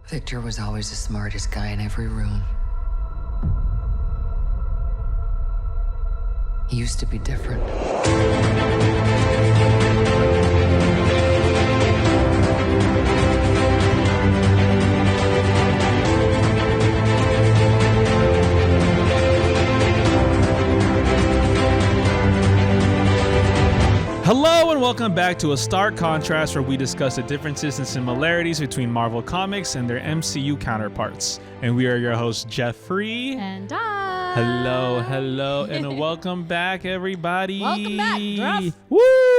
Victor was always the smartest guy in every room. He used to be different. Hello and welcome back to A Stark Contrast, where we discuss the differences and similarities between Marvel Comics and their MCU counterparts. And we are your hosts, Geoffrey and Dai. Hello, and welcome back, everybody. Welcome back, Druff. Woo!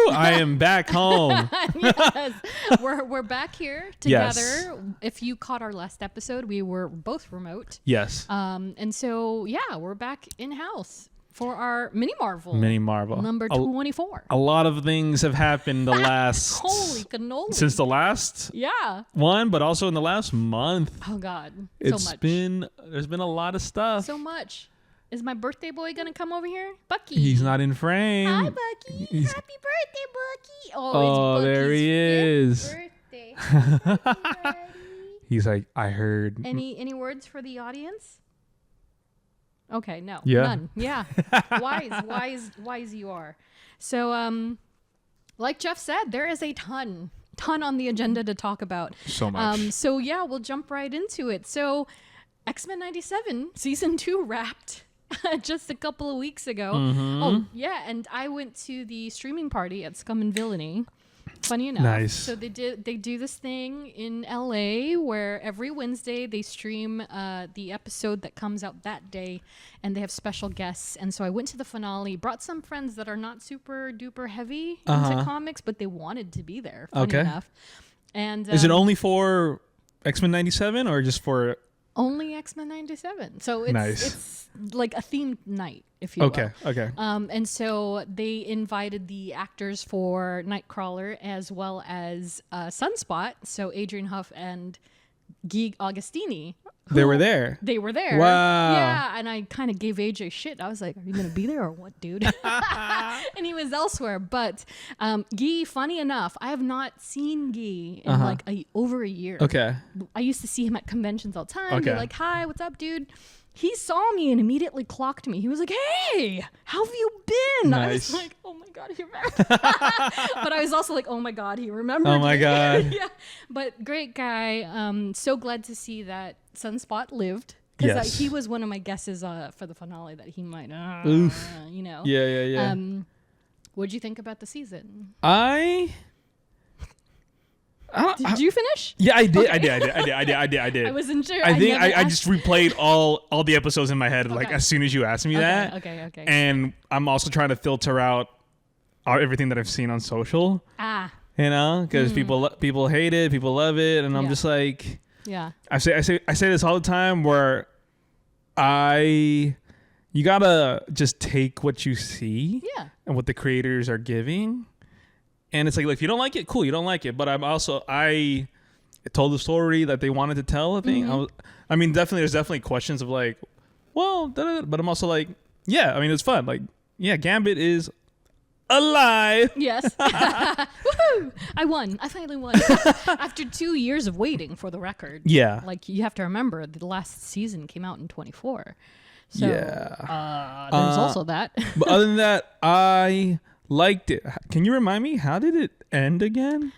I am back home. Yes, we're back here together. Yes. If you caught our last episode, we were both remote. Yes. And so we're back in house for our mini Marvel. Number 24. A lot of things have happened the last... Holy cannoli. Since the last one, but also in the last month. Oh, God. There's been a lot of stuff. So much. Is my birthday boy going to come over here? Bucky. He's not in frame. Hi, Bucky. Happy birthday, Bucky. Oh, there he is. Birthday. Happy birthday. He's like, I heard. Any words for the audience? Okay, no. Yeah. None. Yeah. wise you are. So, like Jeff said, there is a ton on the agenda to talk about. So much. We'll jump right into it. So, X-Men 97 season 2 wrapped just a couple of weeks ago. Mm-hmm. Oh, yeah, and I went to the streaming party at Scum and Villainy. Funny enough. Nice. So they do this thing in LA where every Wednesday they stream the episode that comes out that day, and they have special guests. And so I went to the finale, brought some friends that are not super duper heavy into comics, but they wanted to be there. Funny enough. And is it only for X-Men 97 or just for... Only X-Men 97. So it's like a themed night, if you will. Okay. And so they invited the actors for Nightcrawler as well as Sunspot. So Adrian Huff and Guy Augustini. They were there. Wow. Yeah, and I kind of gave AJ shit. I was like, are you going to be there or what, dude? And he was elsewhere. But Guy, funny enough, I have not seen Guy in over a year. Okay. I used to see him at conventions all the time. Be like, hi, what's up, dude? He saw me and immediately clocked me. He was like, hey, how have you been? Nice. I was like, oh my God, he remembered. But I was also like, oh my God, he remembered. Oh my God. Yeah. But great guy. So glad to see that Sunspot lived. Because he was one of my guesses for the finale that he might, you know. Yeah. What'd you think about the season? Did you finish? Yeah, I did. I did. I wasn't sure. I think I just replayed all the episodes in my head like as soon as you asked me that. Okay. And I'm also trying to filter out everything that I've seen on social. You know, because people hate it, people love it, and I'm just like, I say this all the time where you gotta just take what you see and what the creators are giving. And it's like, if you don't like it, cool, you don't like it. But I told the story that they wanted to tell, I think. There's definitely questions of like, well, but I'm also like, it's fun. Like, Gambit is alive. Yes. Woohoo! I won. I finally won. After 2 years of waiting, for the record. Yeah. Like, you have to remember, the last season came out in 24. So, there's also that. But other than that, I liked it. Can you remind me, how did it end again?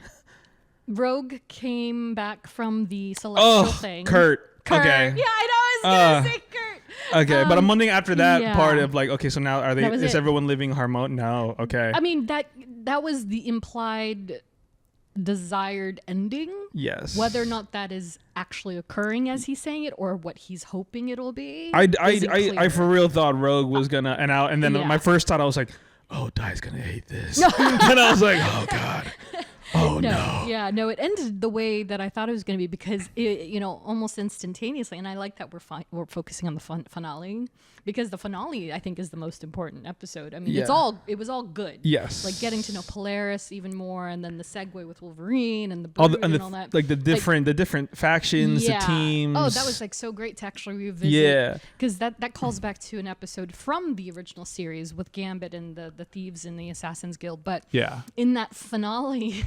Rogue came back from the celestial thing. Kurt. Okay. Yeah, I know. I was gonna say Kurt. Okay, but I'm wondering after that part of like, okay, so now is everyone living harmonious? No. Okay. I mean, that was the implied desired ending. Yes. Whether or not that is actually occurring as he's saying it or what he's hoping it'll be. I for real thought Rogue was gonna and then my first thought I was like, oh, Dai's gonna hate this. And I was like, oh God. Oh no. Yeah, no, it ended the way that I thought it was going to be because it, almost instantaneously. And I like that we're focusing on the finale because the finale I think is the most important episode. I mean, it was all good. Yes. Like getting to know Polaris even more, and then the segue with Wolverine and the Brood and all that. Like the different factions, the teams. Oh, that was like so great to actually revisit. Yeah. Because that calls back to an episode from the original series with Gambit and the thieves in the Assassin's Guild. But in that finale.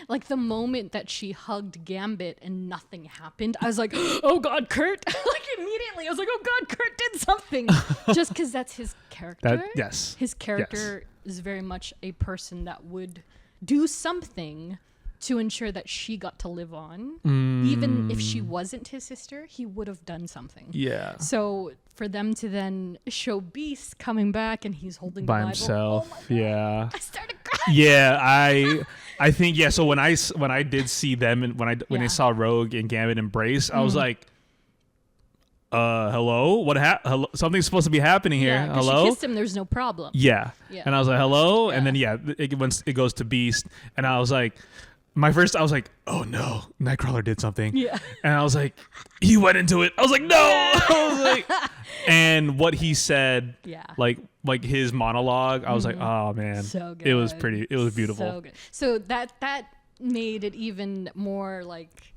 like the moment that she hugged Gambit and nothing happened, I was like, oh God, Kurt. Like immediately I was like, oh God, Kurt did something. Just because that's his character. Yes. His character is very much a person that would do something to ensure that she got to live on. Even if she wasn't his sister, he would have done something. Yeah. So for them to then show Beast coming back and he's holding by the Bible, himself. oh my God, Yeah. I started crying. Yeah, I think so when I did see them and when I saw Rogue and Gambit embrace, I was like, hello, hello, something's supposed to be happening here. Yeah, 'cause Hello, she kissed him. There's no problem. yeah. And I was like, hello, and then it goes to Beast, and I was like, I was like, oh no, Nightcrawler did something. Yeah. And I was like, he went into it. I was like, no. I was like, and what he said, like his monologue, I was like, oh man, So good. It was beautiful. So good. So that made it even more like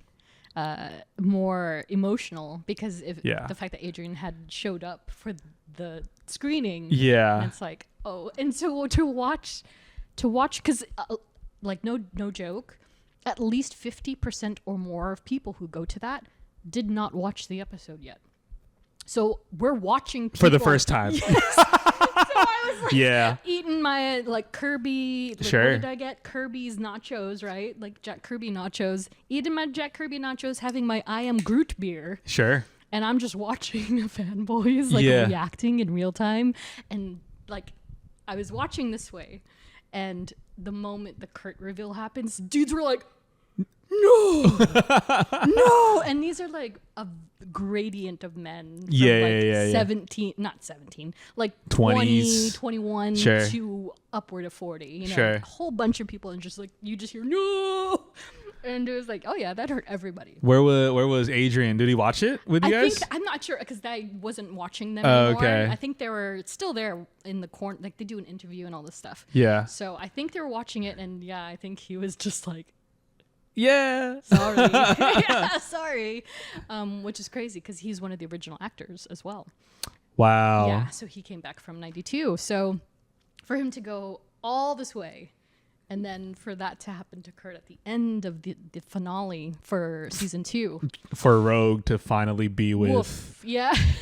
more emotional because the fact that Adrian had showed up for the screening. Yeah. And it's like, oh, and so to watch because like no joke, at least 50% or more of people who go to that did not watch the episode yet. So we're watching people for the first time. Yes. So I was like, eating my like Kirby. Like, Sure. What did I get? Kirby's nachos, right? Like Jack Kirby nachos. Eating my Jack Kirby nachos, having my I Am Groot beer. Sure. And I'm just watching fanboys like reacting in real time, and like I was watching this way, and the moment the Kurt reveal happens, dudes were like, no, no. And these are like a gradient of men. From 17, not 17, like 20, 21 Sure. to upward of 40. You know, Sure. a whole bunch of people, and just like, you just hear, no. And it was like, oh yeah, that hurt everybody. Where was Adrian? Did he watch it with you guys? I'm not sure because I wasn't watching them anymore. Okay. I think they were still there in the corner. Like they do an interview and all this stuff. Yeah. So I think they were watching it, and I think he was just like, yeah, sorry, yeah, sorry, which is crazy because he's one of the original actors as well. Wow. Yeah. So he came back from '92. So for him to go all this way. And then for that to happen to Kurt at the end of the finale for season 2. For Rogue to finally be with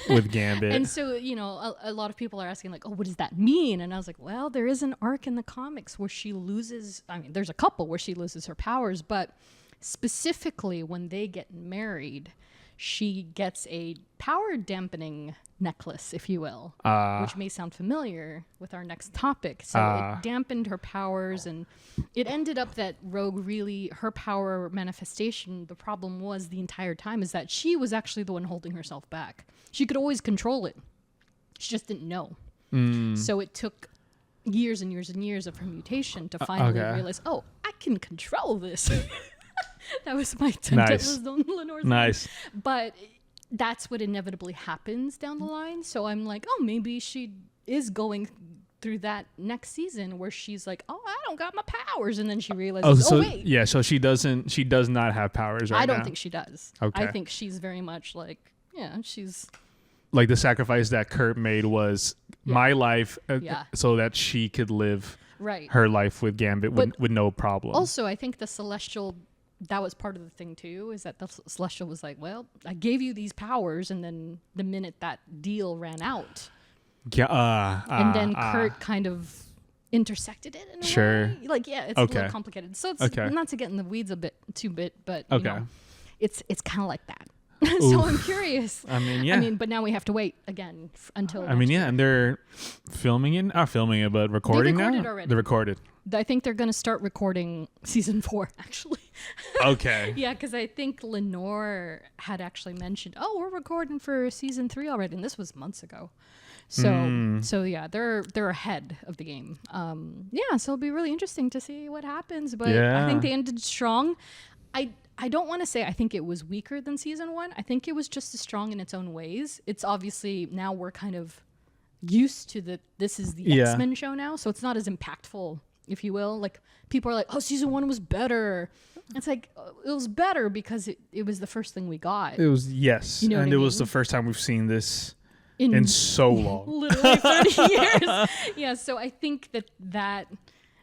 with Gambit. And so, a lot of people are asking like, oh, what does that mean? And I was like, well, there is an arc in the comics where she loses, there's a couple where she loses her powers, but specifically when they get married, she gets a power dampening necklace, if you will, which may sound familiar with our next topic. So it dampened her powers, and it ended up that Rogue really, her power manifestation, the problem was the entire time is that she was actually the one holding herself back. She could always control it. She just didn't know. So it took years and years and years of her mutation to finally realize, oh, I can control this. That was my attempt at Lenore's Nice. But that's what inevitably happens down the line. So I'm like, oh, maybe she is going through that next season where she's like, oh, I don't got my powers. And then she realizes, wait. Yeah, so she does not have powers right now. I don't think she does. Okay. I think she's very much like, she's... Like the sacrifice that Kurt made was my life so that she could live her life with Gambit with no problem. Also, I think the Celestial... That was part of the thing too, is that the Celestial was like, well, I gave you these powers, and then the minute that deal ran out, and then Kurt kind of intersected it in a way. Like, it's a little complicated. So it's not to get in the weeds a bit, but it's kind of like that. So I'm curious. But now we have to wait again until. And they're filming it, not filming it, but recording now. Already. They're recorded. I think they're going to start recording season 4, actually. Okay. Yeah, because I think Lenore had actually mentioned, oh, we're recording for season 3 already, and this was months ago. So yeah, they're ahead of the game. So it'll be really interesting to see what happens. But I think they ended strong. I don't want to say I think it was weaker than season 1. I think it was just as strong in its own ways. It's obviously now we're kind of used to this is the X-Men show now, so it's not as impactful, if you will. Like, people are like, oh, season 1 was better. It's like, it was better because it was the first thing we got. It was, yes. And it was the first time we've seen this in so long. Literally 30 years. Yeah, so I think that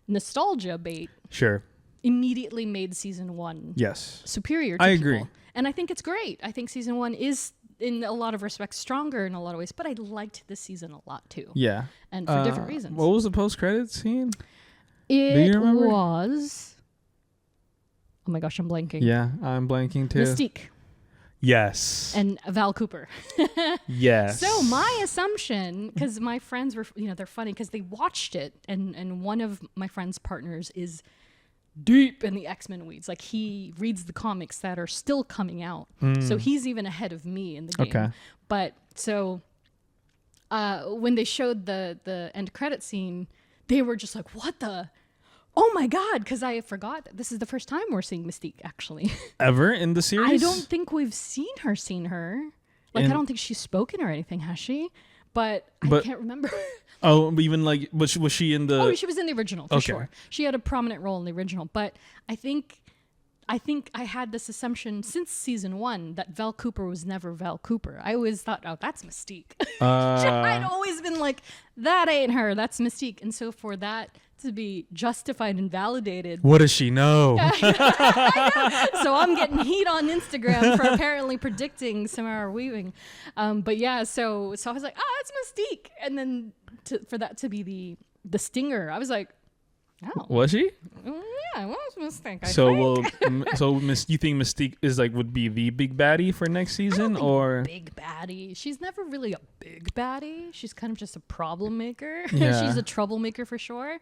nostalgia bait. Sure. immediately made season 1 Yes. superior to I people. agree. And I think it's great. I think season 1 is in a lot of respects stronger in a lot of ways, but I liked this season a lot too. Yeah. And for different reasons. What was the post-credit scene? It remember? was... Oh my gosh, I'm blanking. Yeah, I'm blanking too. Mystique Yes. and Val Cooper. Yes. So my assumption, because my friends were, they're funny because they watched it, and one of my friend's partners is deep in the X-Men weeds. Like, he reads the comics that are still coming out. So he's even ahead of me in the game. Okay. But so when they showed the end credit scene, they were just like, what the... Oh my God, because I forgot that this is the first time we're seeing Mystique, actually. Ever in the series? I don't think we've seen her. Like, I don't think she's spoken or anything, has she? But I can't remember. Oh, even like, was she in the... Oh, she was in the original, for Okay. sure. She had a prominent role in the original. But I think I had this assumption since season 1 that Val Cooper was never Val Cooper. I always thought, oh, that's Mystique. I'd always been like, that ain't her, that's Mystique. And so for that to be justified and validated. What does she know? So I'm getting heat on Instagram for apparently predicting Samara Weaving. But yeah, so I was like, oh, it's Mystique. And then for that to be the stinger, I was like, oh. Was she? Yeah, it was Mystique. You think Mystique is would be the big baddie for next season, or big baddie? She's never really a big baddie. She's kind of just a problem maker. Yeah. She's a troublemaker for sure.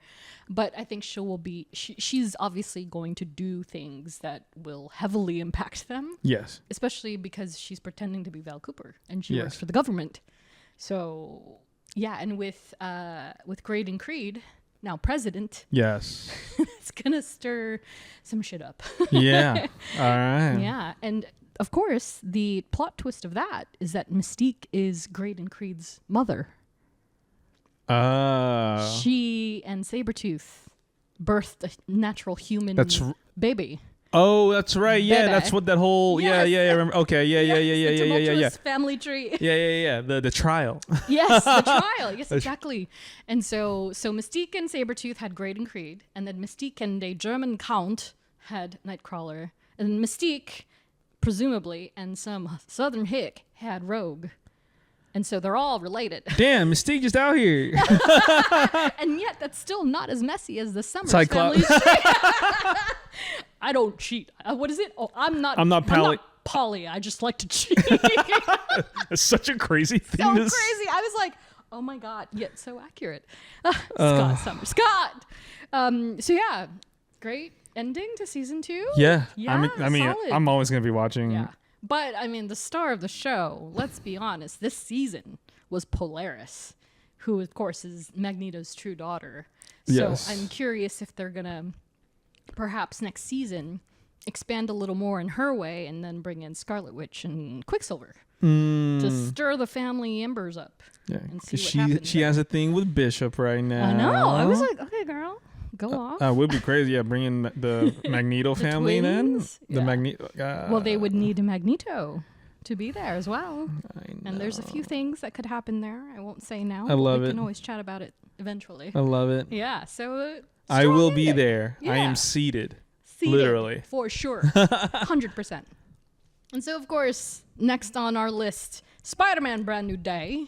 But I think she's obviously going to do things that will heavily impact them. Yes. Especially because she's pretending to be Val Cooper and she works Yes. for the government. So yeah, and with Graydon Creed, now president, Yes. it's gonna stir some shit up. Yeah. All right. Yeah, and of course, the plot twist of that is that Mystique is Graydon Creed's mother. She and Sabretooth birthed a natural human baby. Oh, that's right. Yeah, Bebe. that's what that whole. Yes. Yeah. Remember? Okay. Yeah. The tumultuous family tree. Yeah. The trial. Yes, the trial. Yes, exactly. And so Mystique and Sabretooth had Graydon Creed, and then Mystique and a German count had Nightcrawler, and Mystique, presumably, and some southern hick had Rogue. And so they're all related. Damn, Mystique just out here. And yet that's still not as messy as the Summers Cyclops. family. I don't cheat. What is it? Oh, I'm not Polly. I just like to cheat. It's such a crazy thing. So crazy. I was like, oh my God, yet so accurate. Scott Summers. Scott. So yeah, great ending to season 2. Yeah. Yeah, I mean, solid. I'm always gonna be watching. Yeah. But I mean, the star of the show, let's be honest, this season was Polaris, who of course is Magneto's true daughter. So Yes. I'm curious if they're gonna perhaps next season expand a little more in her way and then bring in Scarlet Witch and Quicksilver to stir the family embers up. Yeah. And see what She happens there. has a thing with Bishop right now. I know. I was like, okay, girl, go off. It would be crazy. Yeah, bringing the Magneto The family in. twins? The Yeah. Magneto. Well, they would need a Magneto to be there as well. I know. And there's a few things that could happen there. I won't say now. I love We it. can always chat about it eventually. I love it. Yeah, so I will strong be ending. there. I Yeah. am seated. Seated, Literally. for sure. 100%. And so, of course, next on our list, Spider-Man Brand New Day.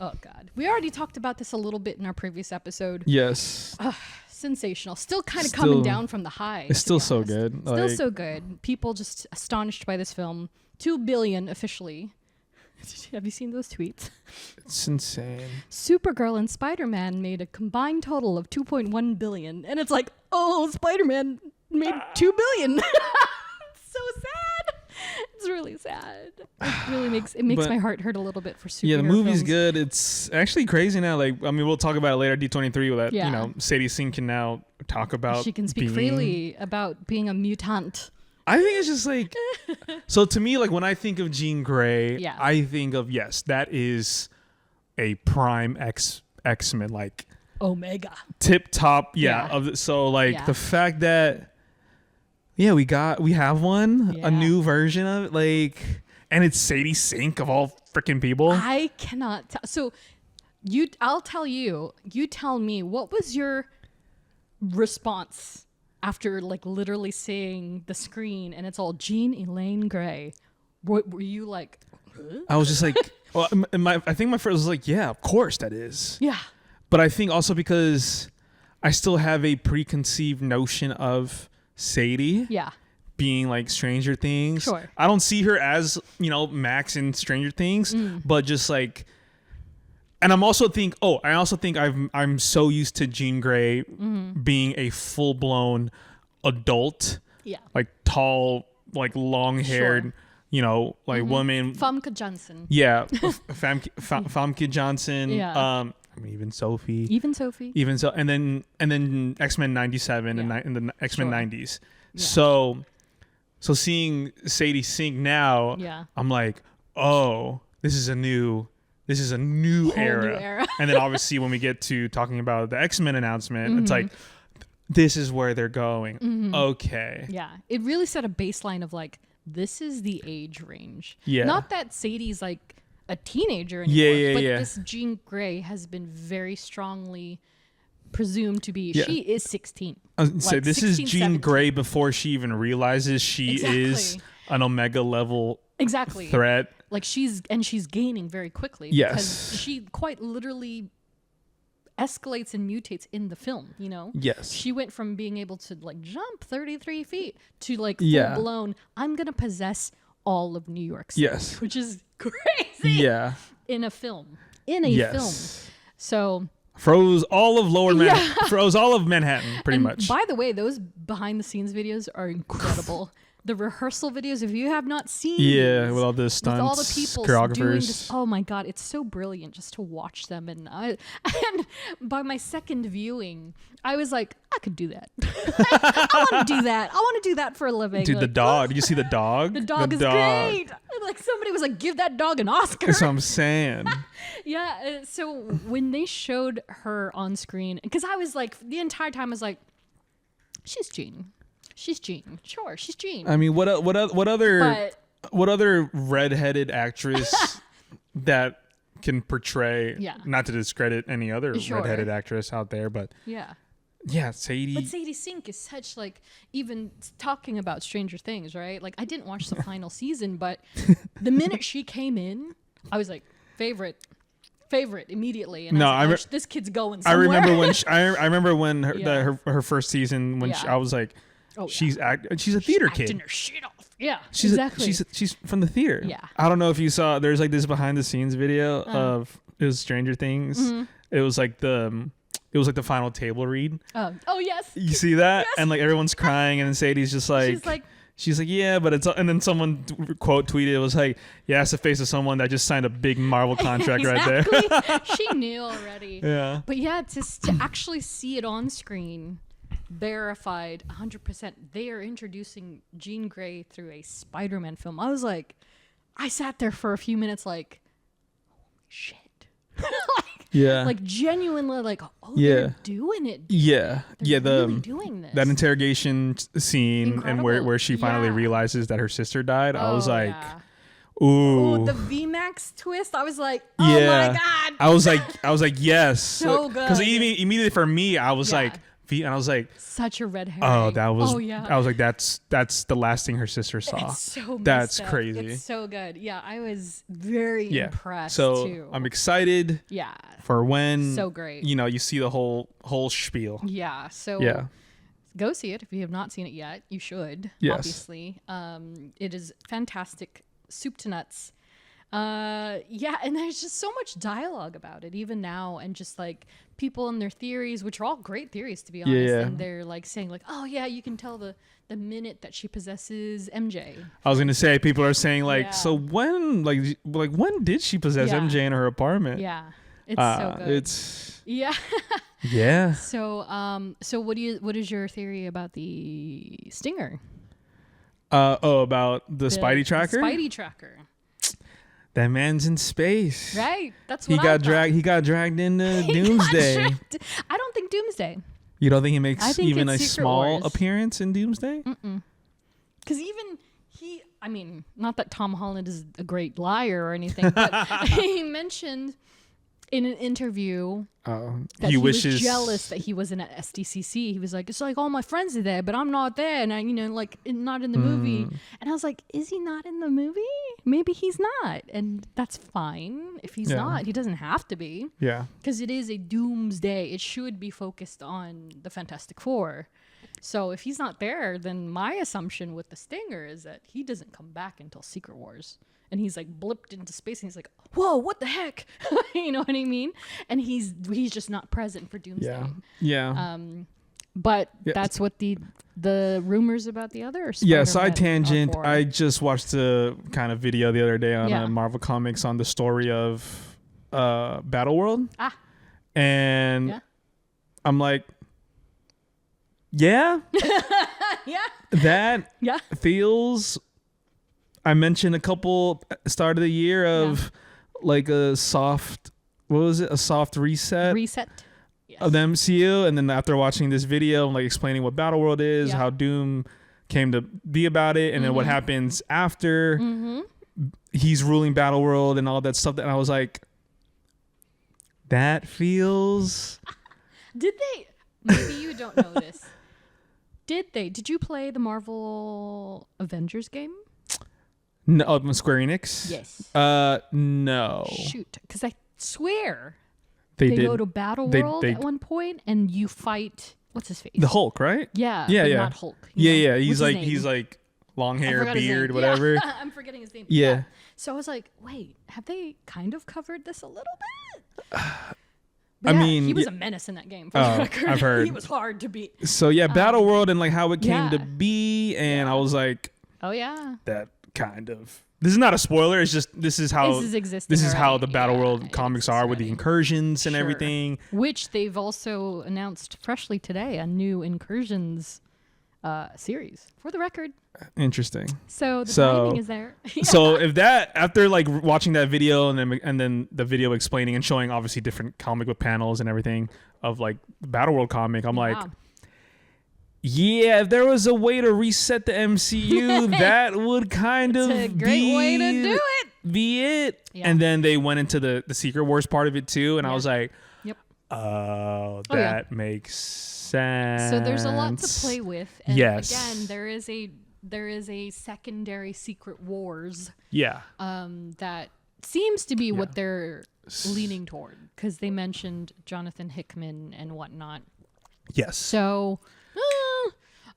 Oh, God. We already talked about this a little bit in our previous episode. Yes. Sensational. Still kind of coming down from the high. It's to still be so honest. good. Still Like- so good. People just astonished by this film. 2 billion officially. Have you seen those tweets? It's insane. Supergirl and Spider-Man made a combined total of 2.1 billion. And it's like, oh, Spider-Man made 2 billion. It's so sad. It's really sad. It really makes But- my heart hurt a little bit for superhero Yeah, the movie's films. good. It's actually crazy now. Like, I mean, we'll talk about it later. D23 that Yeah. Sadie Sink can now talk about. She can speak being- freely about being a mutant. I think it's just like, so to me, like when I think of Jean Grey, Yeah. I think of that is a prime X-Men, like Omega. tip top, Yeah. of the, so like Yeah. the fact that we have one, Yeah. a new version of it, like, and it's Sadie Sink of all freaking people. I cannot tell. So I'll tell you, you tell me, what was your response after like literally seeing the screen and it's all Jean Elaine Grey. What were you like? Huh? I was just like, well, I think my first was like, yeah, of course that is. Yeah. But I think also because I still have a preconceived notion of Sadie. Yeah. Being like Stranger Things. Sure. I don't see her as, Max in Stranger Things, but just like, and I also think I'm so used to Jean Grey being a full blown adult, like tall, like long haired, woman. Famke Janssen. Yeah. Famke Johnson. Yeah. Even Sophie. And then X-Men 97 and in the X-Men 90s. Yeah. So seeing Sadie sing now, I'm like, oh, this is a new era. And then obviously when we get to talking about the X-Men announcement, it's like, this is where they're going. Okay. Yeah. It really set a baseline of like, this is the age range. Yeah. Not that Sadie's like a teenager anymore, but this Jean Grey has been very strongly presumed to be. She is 16. So this 16, is Jean 17. Grey before she even realizes she is an Omega level threat. Like she's gaining very quickly. Yes. Because she quite literally escalates and mutates in the film, Yes. She went from being able to like jump 33 feet to like full blown, I'm going to possess all of New York City. Yes. Which is crazy. Yeah. In a film. Film. So froze all of Manhattan pretty much. By the way, those behind the scenes videos are incredible. The rehearsal videos, if you have not seen with all the stunts, with all the people choreographers, doing this, oh my god, it's so brilliant just to watch them. And by my second viewing, I was like, I could do that. I want to do that. I want to do that for a living. Dude, like, the dog. Did you see the dog? The dog is great. Like somebody was like, give that dog an Oscar. That's what I'm saying. Yeah. So when they showed her on screen, because I was like, the entire time I was like, she's Jean. She's Jean. Sure, she's Jean. I mean, what other redheaded actress that can portray? Not to discredit any other redheaded actress out there, but Sadie. But Sadie Sink is such like, even talking about Stranger Things, right? Like I didn't watch the final season, but the minute she came in, I was like, favorite immediately. And I was like, this kid's going somewhere. I remember when her first season when I was like. Oh, she's a theater kid. Acting her shit off. Yeah, she's from the theater. Yeah. I don't know if you saw. There's like this behind the scenes video of it was Stranger Things. Mm-hmm. It was like the final table read. Oh yes. You see that? Yes. And like everyone's crying, and then Sadie's just like. She's like, yeah, but it's, and then someone quote tweeted, it was like, yeah, it's the face of someone that just signed a big Marvel contract right there. She knew already. Yeah. But yeah, to actually see it on screen. Verified 100%. They are introducing Jean Grey through a Spider-Man film. I was like, I sat there for a few minutes like, holy shit. Like genuinely like, oh, they're doing it. Dude. Yeah. They're really doing this. That interrogation scene. Incredible. And where she finally realizes that her sister died. I was like, ooh. The VMAX twist. I was like, oh my God. I was like, yes. So good. Because immediately for me, I was like, and I was like, such a red herring. Oh, that was. Oh, yeah. I was like, that's the last thing her sister saw. It's so that's crazy. It's so good. Yeah, I was very impressed too. I'm excited. Yeah. For when. So great. You see the whole spiel. Yeah. So. Yeah. Go see it if you have not seen it yet. You should. Yes. Obviously. It is fantastic. Soup to nuts. And there's just so much dialogue about it even now, and just like people and their theories, which are all great theories to be honest, and they're like saying like, oh yeah, you can tell the minute that she possesses MJ. I was gonna say, people are saying like, so when when did she possess MJ in her apartment? It's so good. It's yeah. So what is your theory about the stinger? About the Spidey tracker? Spidey tracker. That man's in space. Right. That's what He got dragged into Doomsday. I don't think Doomsday. You don't think he makes even a small appearance in Doomsday? Because even not that Tom Holland is a great liar or anything, but he mentioned in an interview That he he wishes was jealous that he wasn't at SDCC. He was like, it's like all my friends are there, but I'm not there, and I, like not in the movie. And I was like, is he not in the movie? Maybe he's not, and that's fine if he's not. He doesn't have to be. Yeah, because it is a doomsday. It should be focused on the Fantastic Four. So if he's not there, then my assumption with the Stinger is that he doesn't come back until Secret Wars. And he's like blipped into space and he's like, whoa, what the heck? You know what I mean? And he's just not present for Doomsday. Yeah. But that's what the rumors about the other side tangent. I just watched a kind of video the other day on Marvel Comics on the story of Battle World. And I'm like, yeah. That feels... I mentioned a couple start of the year of like a soft, a soft reset of the MCU. And then after watching this video, I'm like explaining what Battle World is, how Doom came to be about it, and then what happens after he's ruling Battle World and all that stuff. And I was like, that feels... Did they... Maybe you don't know this. Did you play the Marvel Avengers game? No, Square Enix? Yes. No. Shoot, because I swear they go to Battle World at one point and you fight, what's his face? The Hulk, right? Yeah. Not Hulk. Yeah. He's like long hair, beard, whatever. Yeah. I'm forgetting his name. Yeah. So I was like, wait, have they kind of covered this a little bit? I mean, he was a menace in that game. For the record. I've heard. He was hard to beat. So Battle World and like how it came to be, and I was like, oh yeah, that kind of. This is not a spoiler. It's just this is how the Battle World comics are with the incursions and everything. Which they've also announced freshly today, a new incursions series. For the record. Interesting. So the timing is there. So if that, after like watching that video and then the video explaining and showing obviously different comic book panels and everything of like the Battle World comic, I'm like, yeah, if there was a way to reset the MCU, that would kind of a great way to do it. Be it. Yeah. And then they went into the Secret Wars part of it too, and I was like, oh, that makes sense. So there's a lot to play with. And again, there is a secondary Secret Wars. Yeah. That seems to be what they're leaning toward, because they mentioned Jonathan Hickman and whatnot. Yes. So,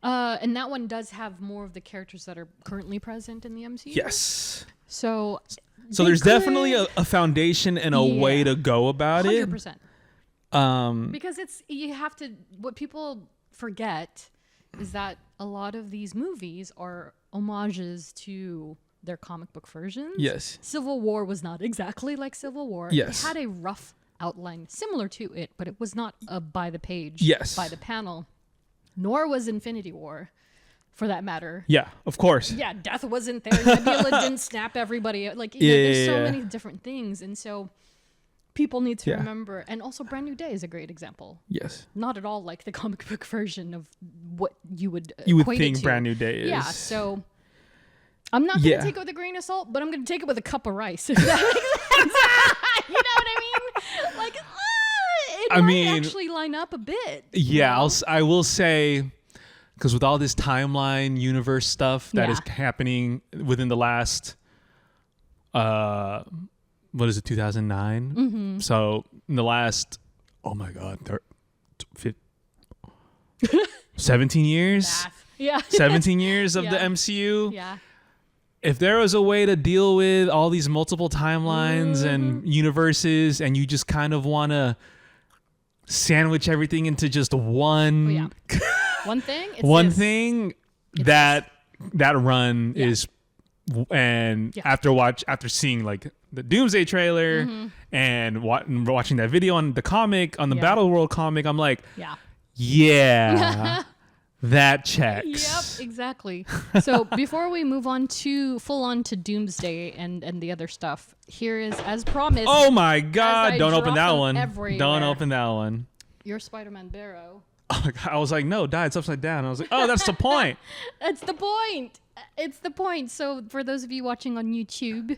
and that one does have more of the characters that are currently present in the MCU. Yes. So there's definitely a foundation and a way to go about 100%. it. Because you have to, what people forget is that a lot of these movies are homages to their comic book versions. Yes. Civil War was not exactly like Civil War. Yes. It had a rough outline similar to it, but it was not by the page, by the panel. Nor was Infinity War, for that matter. Yeah, of course. Yeah, death wasn't there. Nebula didn't snap everybody. Like, there's so many different things. And so people need to remember. And also Brand New Day is a great example. Yes. Not at all like the comic book version of what you would think Brand New Day is. Yeah, so I'm not going to take it with a grain of salt, but I'm going to take it with a cup of rice. If that makes sense. You know what I mean? Like, it might actually line up a bit. Yeah, I will say, because with all this timeline universe stuff that is happening within the last, what is it, 2009? Mm-hmm. So in the last, oh my God, 17 years? Math. Yeah. 17 years of the MCU? Yeah. If there was a way to deal with all these multiple timelines and universes, and you just kind of want to sandwich everything into just one thing, that run is, and after seeing like the Doomsday trailer and watching that video on the comic, on the Battle World comic, I'm like, that checks. Yep, exactly. So before we move on to Doomsday and the other stuff, here is, as promised. Oh my God! Don't open that one. Everywhere. Don't open that one. Your Spider-Man Bero. Oh my God, I was like, no, Dad, it's upside down. I was like, oh, that's the point. That's the point. It's the point. So for those of you watching on YouTube,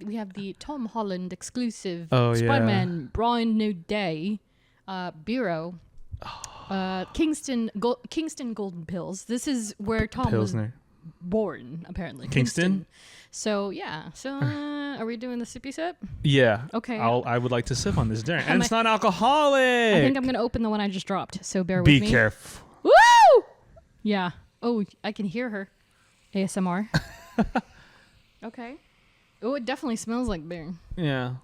we have the Tom Holland exclusive Oh, Spider-Man Brand New Day, Bero, Kingston Golden Pills. This is where Tom was born, apparently. Kingston? So, yeah. So, are we doing the sippy sip? Yeah. Okay. I would like to sip on this drink. And it's not alcoholic. I think I'm going to open the one I just dropped, so bear with me. Be careful. Woo! Yeah. Oh, I can hear her. ASMR. Okay. Oh, it definitely smells like beer. Yeah.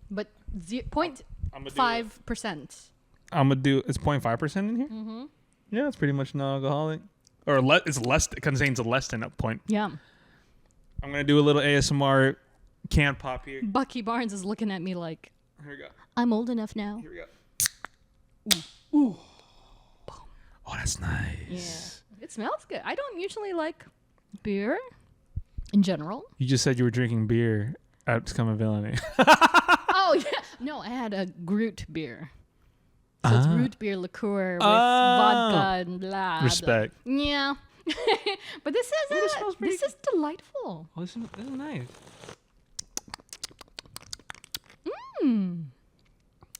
But 0.5%. I'm going to do, it's 0.5% in here? Mm-hmm. Yeah, it's pretty much non-alcoholic. Or it's less, it contains a less than a point. Yeah. I'm going to do a little ASMR can pop here. Bucky Barnes is looking at me like, Here we go. I'm old enough now. Here we go. Ooh. Oh, that's nice. Yeah. It smells good. I don't usually like beer in general. You just said you were drinking beer at Scum and Villainy. Oh, yeah. No, I had a Groot beer. So it's root beer liqueur with vodka and blah. Respect. Blah. Yeah. But this is delightful. Oh, this is nice.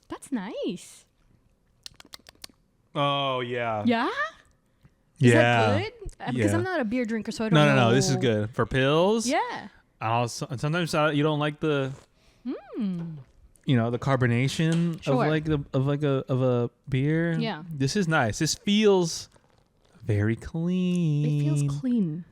That's nice. Oh, yeah. Yeah? Is that good? Because Yeah. I'm not a beer drinker, so I don't know. No. This is good. For pills? Yeah. Sometimes you don't like the... the carbonation Sure. of a beer. Yeah. This is nice. This feels very clean. It feels clean.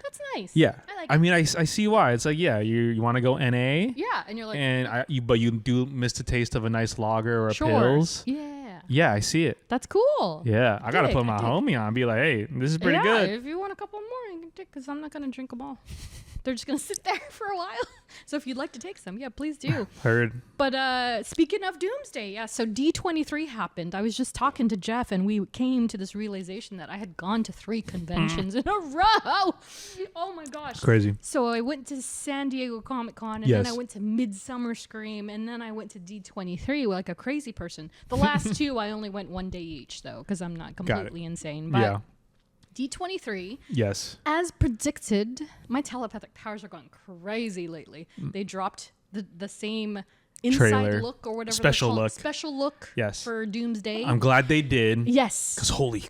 That's nice. Yeah. I like I mean, I see why. It's like, yeah, you want to go NA. Yeah, and you're like, But you do miss the taste of a nice lager or a sure. pills. Yeah. Yeah, I see it. That's cool. Yeah, I gotta Dig, put my I dig. homie on. Be like, hey, this is pretty Yeah, good. if you want a couple more, you can take, because I'm not going to drink them all. They're just going to sit there for a while. So if you'd like to take some, yeah, please do. Heard. But speaking of Doomsday, yeah, so D23 happened. I was just talking to Jeff, and we came to this realization that I had gone to 3 conventions in a row. Oh, my gosh. Crazy. So I went to San Diego Comic-Con, and then I went to Midsummer Scream, and then I went to D23 like a crazy person. The last 2, I only went one day each, though, because I'm not completely insane. But Yeah. D23, Yes. as predicted, my telepathic powers are going crazy lately. They dropped the same inside Trailer. look or whatever Special they're called. look. Special look Yes. for Doomsday. I'm glad they did. Yes. Because holy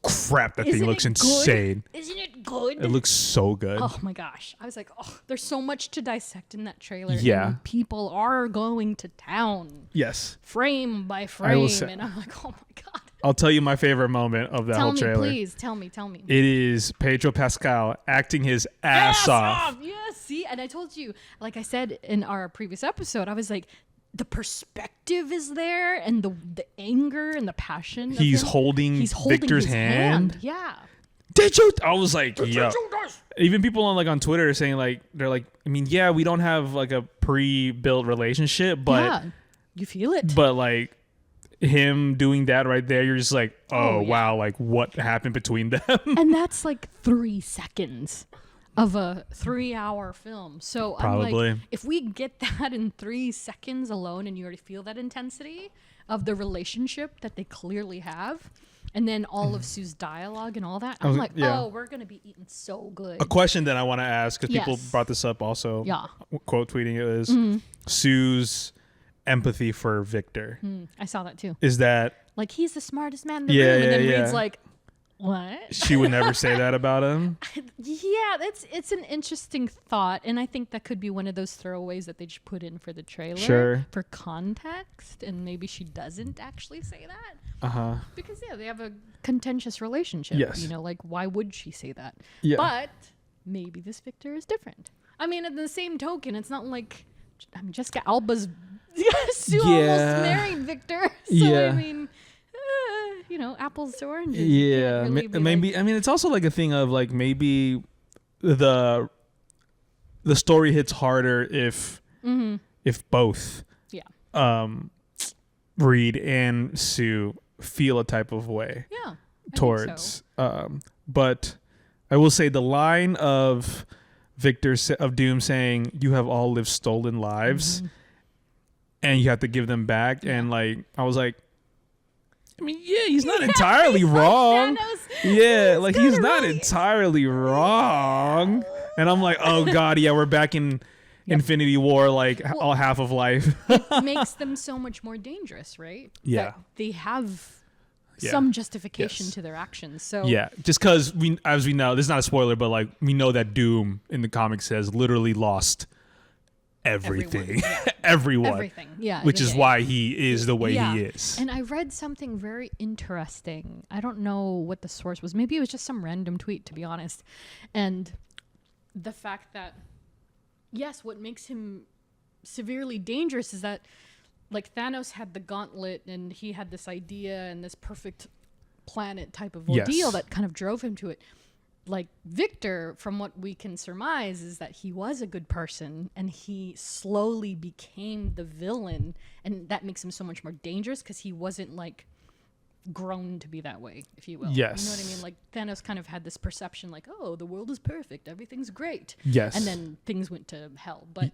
crap, that Isn't thing looks it good? insane. Isn't it good? It looks so good. Oh my gosh. I was like, oh, there's so much to dissect in that trailer. Yeah. And people are going to town Yes. frame by will frame. say- And I'm like, oh my God. I'll tell you my favorite moment of that Tell whole me, trailer. please. Tell me. It is Pedro Pascal acting his ass off. Yeah, see? And I told you, like I said in our previous episode, I was like, the perspective is there and the anger and the passion. of He's him. holding Victor's his hand. Yeah. Did you? I was like, yo. Even people on Twitter are saying like, they're like, I mean, yeah, we don't have like a pre-built relationship, but yeah. You feel it. but like him doing that right there, you're just like, Oh, yeah. wow, like what happened between them? And that's like 3 seconds of a 3-hour film. So I'm Probably. like, if we get that in 3 seconds alone and you already feel that intensity of the relationship that they clearly have, and then all of Sue's dialogue and all that, I'm like, yeah. oh, we're going to be eating so good. A question that I want to ask, because people Yes. brought this up also, Yeah. quote tweeting it, is Sue's empathy for Victor. I saw that too. Is that Like, he's the smartest man in the Yeah, room. And then yeah, Reed's yeah. like, what? she would never say that about him? Yeah, it's an interesting thought, and I think that could be one of those throwaways that they just put in for the trailer Sure. for context, and maybe she doesn't actually say that Uh-huh. because they have a contentious relationship. Yes. You know, like why would she say that? Yeah. But maybe this Victor is different. I mean, in the same token, it's not like Jessica Alba's Sue almost married Victor. So Yeah. I mean. Apples to oranges. You Yeah, can't really be maybe. like- I mean, it's also like a thing of like maybe the story hits harder if both yeah. Reed and Sue feel a type of way Yeah. I think towards. so. But I will say the line of of Doom saying, "You have all lived stolen lives, and you have to give them back," and like I was like. I mean, yeah, he's not entirely wrong. Yeah, like he's not entirely wrong. And I'm like, oh god, yeah, we're back in Infinity War, like all half of life. It makes them so much more dangerous, right? Yeah. That they have some justification to their actions. So yeah, just because as we know, this is not a spoiler, but like we know that Doom in the comics has literally lost everything, everything, which is why he is the way he is. And I read something very interesting. I don't know what the source was. Maybe it was just some random tweet, to be honest. And the fact that, yes, what makes him severely dangerous is that, like, Thanos had the gauntlet and he had this idea and this perfect planet type of ordeal that kind of drove him to it. Like, Victor, from what we can surmise, is that he was a good person and he slowly became the villain, and that makes him so much more dangerous because he wasn't, like, grown to be that way, if you will. Yes. You know what I mean? Like, Thanos kind of had this perception like, oh, the world is perfect, everything's great. Yes. And then things went to hell. But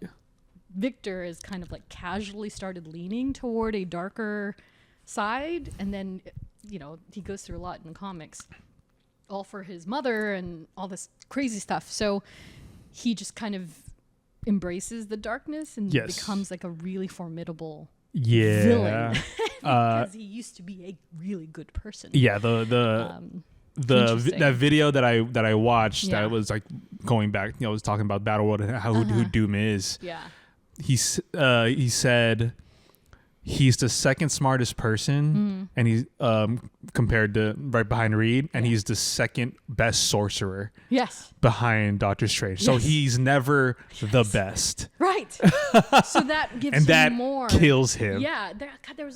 Victor is kind of like casually started leaning toward a darker side, and then, you know, he goes through a lot in the comics, all for his mother and all this crazy stuff. So he just kind of embraces the darkness and becomes like a really formidable villain because he used to be a really good person. Yeah, that video that I watched that was like going back, you know, was talking about Battle World and who Doom is. Yeah. He said he's the second smartest person, and he's compared to right behind Reed, and he's the second best sorcerer. Yes. Behind Doctor Strange. So he's never the best. Right. So that gives and him that more. Kills him. Yeah. There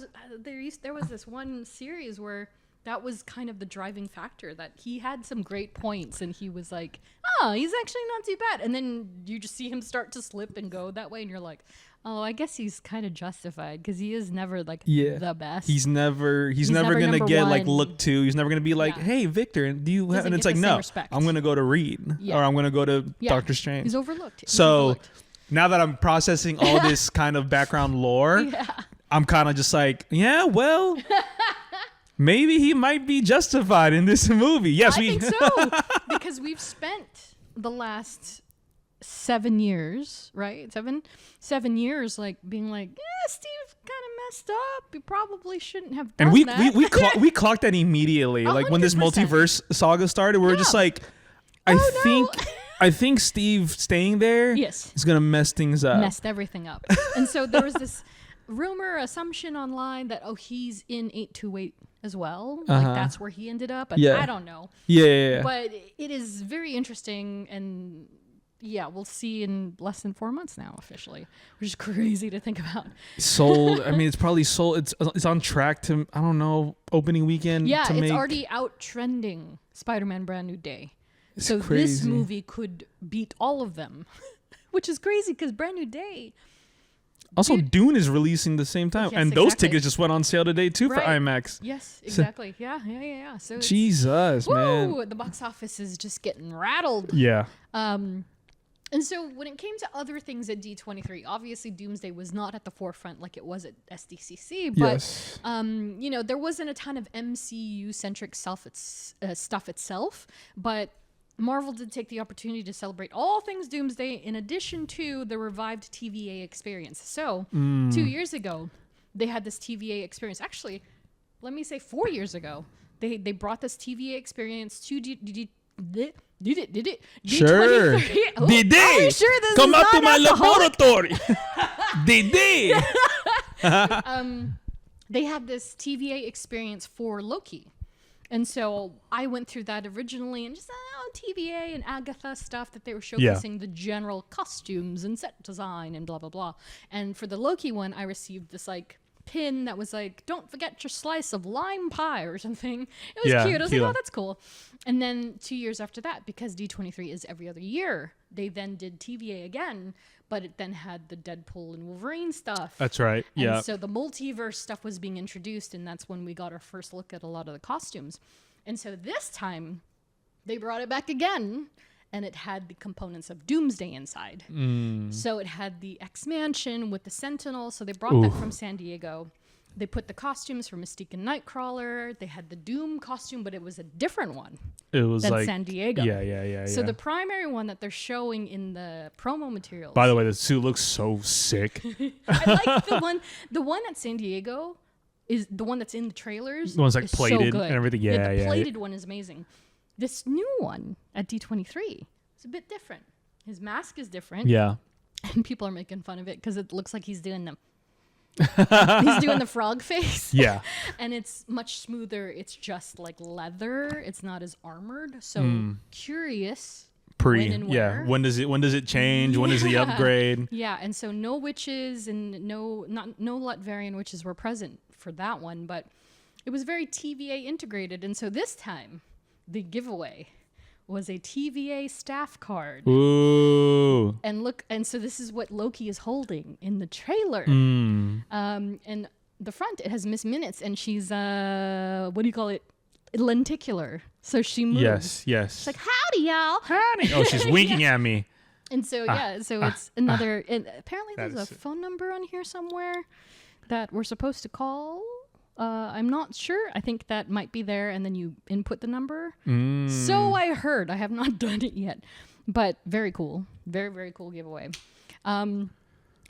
was this one series where that was kind of the driving factor, that he had some great points and he was like, oh, he's actually not too bad. And then you just see him start to slip and go that way, and you're like, oh, I guess he's kind of justified because he is never like the best. He's never gonna get like looked to. He's never gonna be like, hey, Victor, do you have? And it's like, no, respect. I'm gonna go to Reed or I'm gonna go to Doctor Strange. He's overlooked. So now that I'm processing all this kind of background lore, I'm kind of just like, yeah, well. Maybe he might be justified in this movie. Yes, I think so, because we've spent the last 7 years, right? Seven years, like being like, yeah, Steve kind of messed up. He probably shouldn't have done that. And we clocked that immediately. 100%. Like when this multiverse saga started, we were just like, I think Steve staying there is gonna mess things up. Messed everything up. And so there was this assumption online that he's in 828 as well. Like that's where he ended up. And I don't know. Yeah. But it is very interesting, and we'll see in less than 4 months now officially, which is crazy to think about. Sold. I mean, it's probably sold. It's on track to, I don't know, opening weekend. Yeah, it's already out trending Spider-Man Brand New Day. So crazy. This movie could beat all of them, which is crazy because Brand New Day. Also, Dune is releasing the same time, and those tickets just went on sale today too for IMAX. Yes, exactly. Yeah. So Jesus, man, the box office is just getting rattled. Yeah. And so when it came to other things at D23, obviously Doomsday was not at the forefront like it was at SDCC, but you know, there wasn't a ton of MCU centric stuff itself, but Marvel did take the opportunity to celebrate all things Doomsday in addition to the revived TVA experience. So 2 years ago, they had this TVA experience. Actually, let me say 4 years ago, they brought this TVA experience to did it? Sure. Did they? Sure this come is up not to my alcoholic? laboratory? Did they? They had this TVA experience for Loki. And so I went through that originally and just TVA and Agatha stuff that they were showcasing the general costumes and set design and blah, blah, blah. And for the Loki one, I received this like pin that was like, don't forget your slice of lime pie or something. It was cute. I was like, oh, that's cool. And then 2 years after that, because D23 is every other year, they then did TVA again, but it then had the Deadpool and Wolverine stuff. That's right. Yeah. And so the multiverse stuff was being introduced, and that's when we got our first look at a lot of the costumes. And so this time, they brought it back again, and it had the components of Doomsday inside. So it had the X-Mansion with the Sentinel. So they brought that from San Diego. They put the costumes for Mystique and Nightcrawler. They had the Doom costume, but it was a different one. It was than like San Diego. Yeah. So the primary one that they're showing in the promo materials. By the way, the suit looks so sick. I like the one at San Diego is the one that's in the trailers. The one's like is plated so good. and everything. Yeah, the plated one is amazing. This new one at D23 is a bit different. His mask is different. Yeah. And people are making fun of it because it looks like he's doing he's doing the frog face. Yeah. And it's much smoother. It's just like leather. It's not as armored. So curious. When and where. When does it change? When does the upgrade? Yeah, and so no witches and no Lutvarian witches were present for that one, but it was very TVA integrated. And so this time, the giveaway was a TVA staff card. Ooh. And so this is what Loki is holding in the trailer. And the front, it has Miss Minutes, and she's what do you call it? Lenticular. So she moves. Yes. She's like, howdy, y'all. Howdy. Oh, she's winking at me. And so, it's another... And apparently there's a phone number on here somewhere that we're supposed to call. I'm not sure. I think that might be there, and then you input the number. So I heard. I have not done it yet. But very cool. Very, very cool giveaway.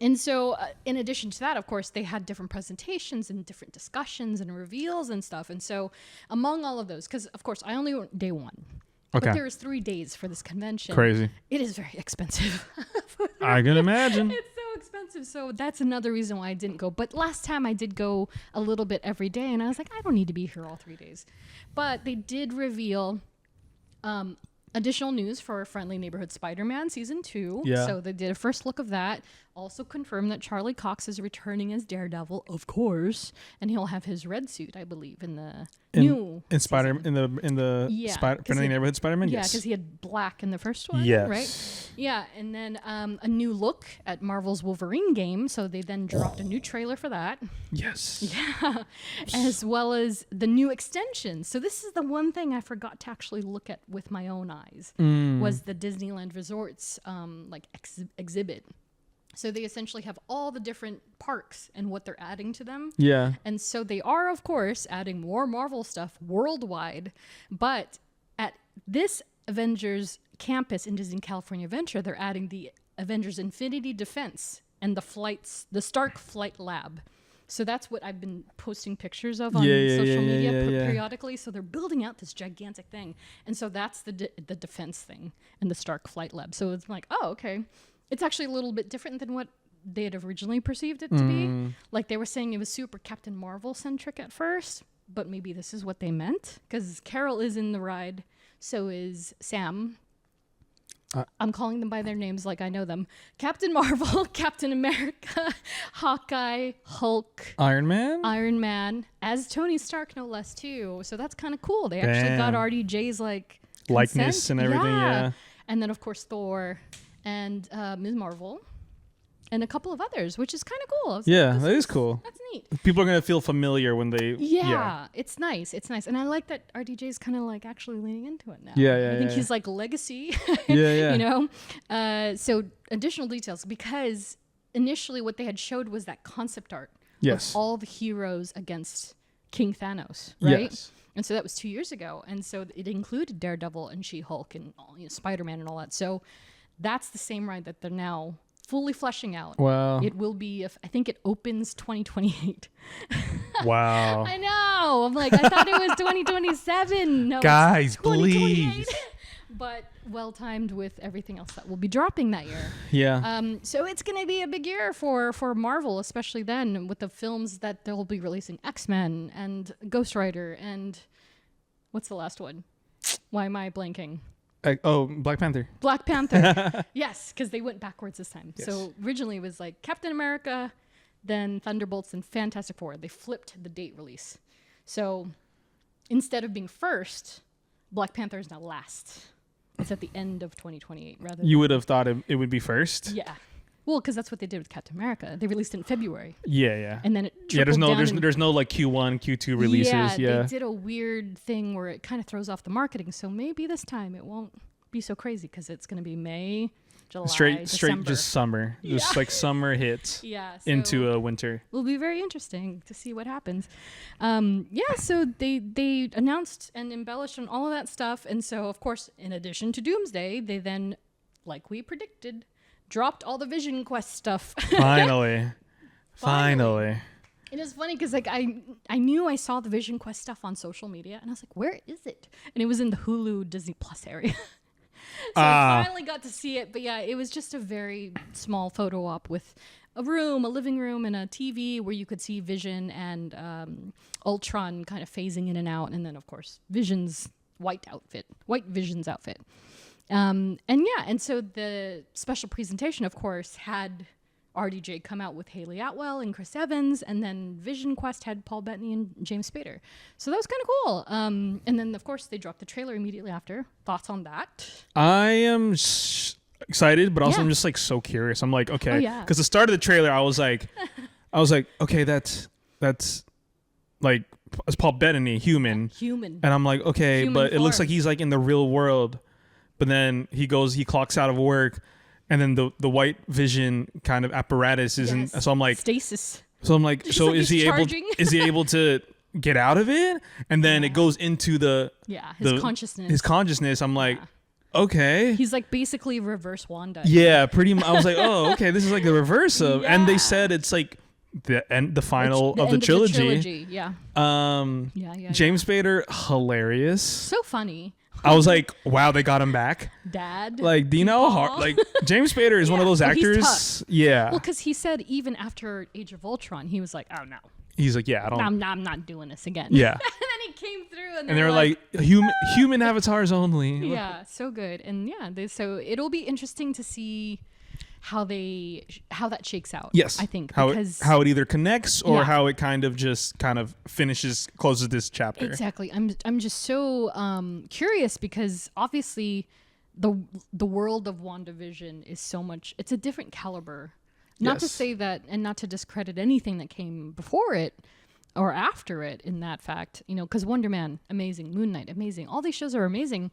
And so, in addition to that, of course, they had different presentations and different discussions and reveals and stuff. And so, among all of those, because, of course, I only went day one. Okay. But there was 3 days for this convention. Crazy. It is very expensive. I can imagine. It's so expensive. So that's another reason why I didn't go. But last time I did go a little bit every day. And I was like, I don't need to be here all 3 days. But they did reveal... additional news for Friendly Neighborhood Spider-Man Season 2. Yeah. So they did a first look of that. Also confirmed that Charlie Cox is returning as Daredevil, of course. And he'll have his red suit, I believe, in the new in Spider in the Friendly Neighborhood Spider-Man. Yeah, Yes. because he had black in the first one. Yes. Right? Yeah, and then a new look at Marvel's Wolverine game. So they then dropped a new trailer for that. Yes. Yeah, as well as the new extension. So this is the one thing I forgot to actually look at with my own eyes was the Disneyland Resorts exhibit. So they essentially have all the different parks and what they're adding to them. Yeah. And so they are, of course, adding more Marvel stuff worldwide. But at this Avengers campus in Disney California Adventure, they're adding the Avengers Infinity Defense and the Stark Flight Lab. So that's what I've been posting pictures of on social media periodically. So they're building out this gigantic thing. And so that's the defense thing and the Stark Flight Lab. So it's like, oh, okay. It's actually a little bit different than what they had originally perceived it to be. Like they were saying it was super Captain Marvel centric at first, but maybe this is what they meant. Because Carol is in the ride. So is Sam. I'm calling them by their names like I know them. Captain Marvel, Captain America, Hawkeye, Hulk, Iron Man, as Tony Stark, no less, too. So that's kind of cool. They actually got RDJ's likeness consent. and everything. Yeah. And then, of course, Thor and Ms. Marvel. And a couple of others, which is kind of cool. That is cool. That's neat. People are going to feel familiar when they... Yeah, it's nice. It's nice. And I like that RDJ's kind of actually leaning into it now. Yeah. I think he's legacy. Yeah. You know? So additional details, because initially what they had showed was that concept art. Yes. Of all the heroes against King Thanos, right? Yes. And so that was 2 years ago. And so it included Daredevil and She-Hulk and Spider-Man and all that. So that's the same ride that they're now... fully fleshing out. Wow. It will be, I think it opens 2028. Wow. I know. I'm like, I thought it was 2027. No, guys, it's 2028. please. But well timed with everything else that will be dropping that year. Yeah. So it's going to be a big year for Marvel, especially then with the films that they'll be releasing. X-Men and Ghost Rider and what's the last one? Why am I blanking? Black Panther. Black Panther. Yes, because they went backwards this time. Yes. So originally it was Captain America, then Thunderbolts, and Fantastic Four. They flipped the date release. So instead of being first, Black Panther is now last. It's at the end of 2028 rather. You would have thought it would be first. Yeah. Well, because that's what they did with Captain America. They released it in February. Yeah. And then it there's no down there's no Q1, Q2 releases. Yeah. They did a weird thing where it kind of throws off the marketing. So maybe this time it won't be so crazy because it's going to be May July, straight December. just summer. Just like summer hits into a winter. It'll be very interesting to see what happens. So they announced and embellished on all of that stuff. And so, of course, in addition to Doomsday, they then, like we predicted, dropped all the Vision Quest stuff. Finally. It is funny because like I knew I saw the Vision Quest stuff on social media, and I was like, where is it? And it was in the Hulu Disney Plus area. So I finally got to see it. But yeah, it was just a very small photo op with a living room, and a TV where you could see Vision and Ultron kind of phasing in and out. And then, of course, Vision's white Vision's outfit. And so the special presentation, of course, had RDJ come out with Haley Atwell and Chris Evans, and then Vision Quest had Paul Bettany and James Spader. So that was kind of cool. And then, of course, they dropped the trailer immediately after. Thoughts on that? I am excited, but also I'm just like so curious. I'm like, okay, because the start of the trailer, I was like, okay, that's like it's Paul Bettany, human, and I'm like, okay, human but form. it looks like he's like in the real world. But then he clocks out of work. And then the white Vision kind of apparatus is in. So I'm like stasis. So I'm like, so like is he charging. is he able to get out of it? And then it goes into his consciousness. His consciousness. I'm like, okay. He's like basically reverse Wanda. Yeah, pretty much. I was like, oh, okay, this is like the reverse of. And they said it's like the final of the trilogy. Yeah. James Spader, hilarious. So funny. I was like, wow, they got him back. Dad. Like, do you know how hard? Like, James Spader is one of those actors. He's tough. Yeah. Well, because he said even after Age of Ultron, he was like, oh no. He's like, yeah, I'm not doing this again. Yeah. And then he came through, and they were like human avatars only. Yeah, so good. And so it'll be interesting to see how that shakes out. Yes, I think how because it either connects or how it kind of closes this chapter. Exactly. I'm just so curious because obviously the world of WandaVision is so much. It's a different caliber. Not to say that, and not to discredit anything that came before it or after it. In that fact, because Wonder Man, amazing. Moon Knight, amazing. All these shows are amazing.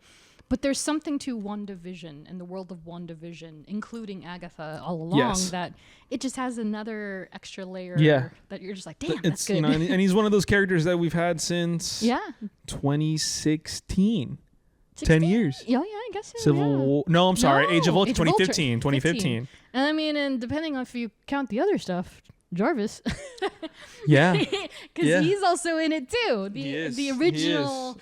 But there's something to WandaVision and the world of WandaVision, including Agatha all along, that it just has another extra layer that you're just like, damn, that's good. And he's one of those characters that we've had since 2016. 10 years. Yeah, I guess so. Civil War. No, I'm sorry. Age of Ultron, 2015. And I mean, and depending on if you count the other stuff, Jarvis. Yeah. Because he's also in it too. The original,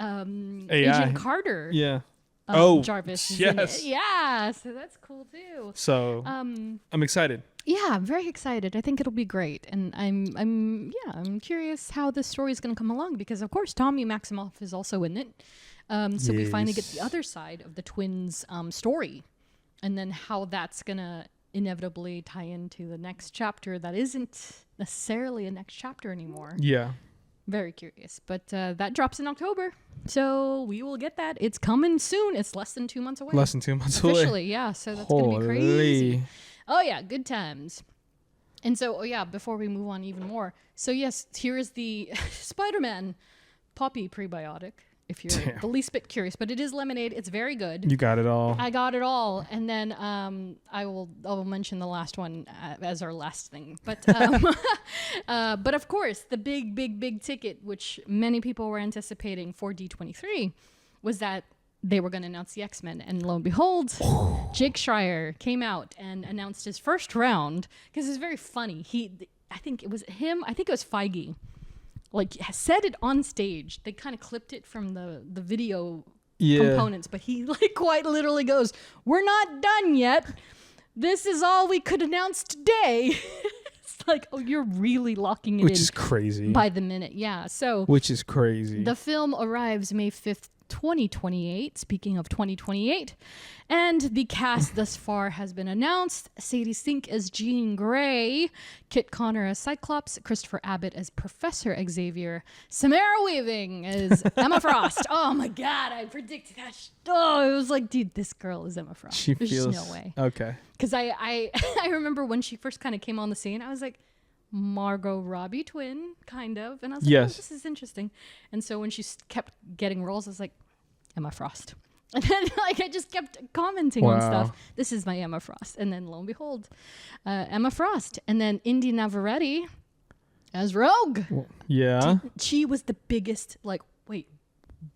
Agent Carter. Yeah. Jarvis. Is yes. in it. Yeah. So that's cool too. So I'm excited. Yeah, I'm very excited. I think it'll be great, and I'm curious how this story is going to come along because, of course, Tommy Maximoff is also in it. So we finally get the other side of the twins' story, and then how that's going to inevitably tie into the next chapter that isn't necessarily a next chapter anymore. Yeah. Very curious. But that drops in October, so we will get that. It's coming soon. It's less than 2 months away. Less than 2 months away. Officially, yeah. So that's going to be crazy. Oh, yeah. Good times. And so, before we move on even more. So, yes, here is the Spider-Man Poppy prebiotic, if you're the least bit curious. But it is lemonade. It's very good. You got it all. I got it all. And then I'll mention the last one as our last thing. But but of course, the big ticket, which many people were anticipating for D23, was that they were going to announce the X-Men. And lo and behold, Jake Schreier came out and announced his first round because it's very funny. I think it was Feige. Like, said it on stage. They kind of clipped it from the video components, but he like quite literally goes, "We're not done yet. This is all we could announce today." It's like, oh, you're really locking it in. Which is crazy. By the minute, yeah. So which is crazy. The film arrives May 5th, 2028. Speaking of 2028, and the cast thus far has been announced. Sadie Sink as Jean Grey, Kit Connor as Cyclops, Christopher Abbott as Professor Xavier, Samara Weaving as Emma Frost. Oh my God, I predicted that. It was like, dude, this girl is Emma Frost. There's just no way. Okay. Because I remember when she first kind of came on the scene, I was like, Margot Robbie twin, kind of. And I was like, oh, this is interesting. And so when she kept getting roles, I was like, Emma Frost. And then like I just kept commenting on stuff. This is my Emma Frost. And then lo and behold, Emma Frost. And then Indy Navarrete as Rogue. Yeah. She was the biggest, like, wait,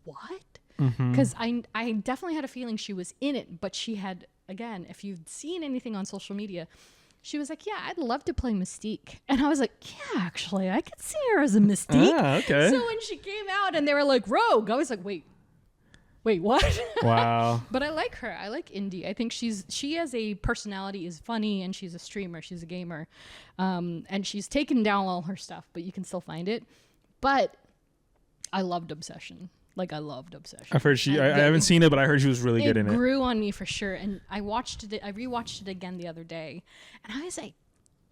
what? Because I definitely had a feeling she was in it, but she had, again, if you've seen anything on social media, she was like, yeah, I'd love to play Mystique. And I was like, yeah, actually, I could see her as a Mystique. Okay. So when she came out and they were like, Rogue, I was like, wait, what? Wow. But I like her. I like Indy. I think she as a personality is funny, and she's a streamer. She's a gamer. And she's taken down all her stuff, but you can still find it. But I loved Obsession. Like, I loved Obsession. I've heard I haven't seen it, but I heard she was really good in it. It grew on me for sure. And I rewatched it again the other day. And I was like,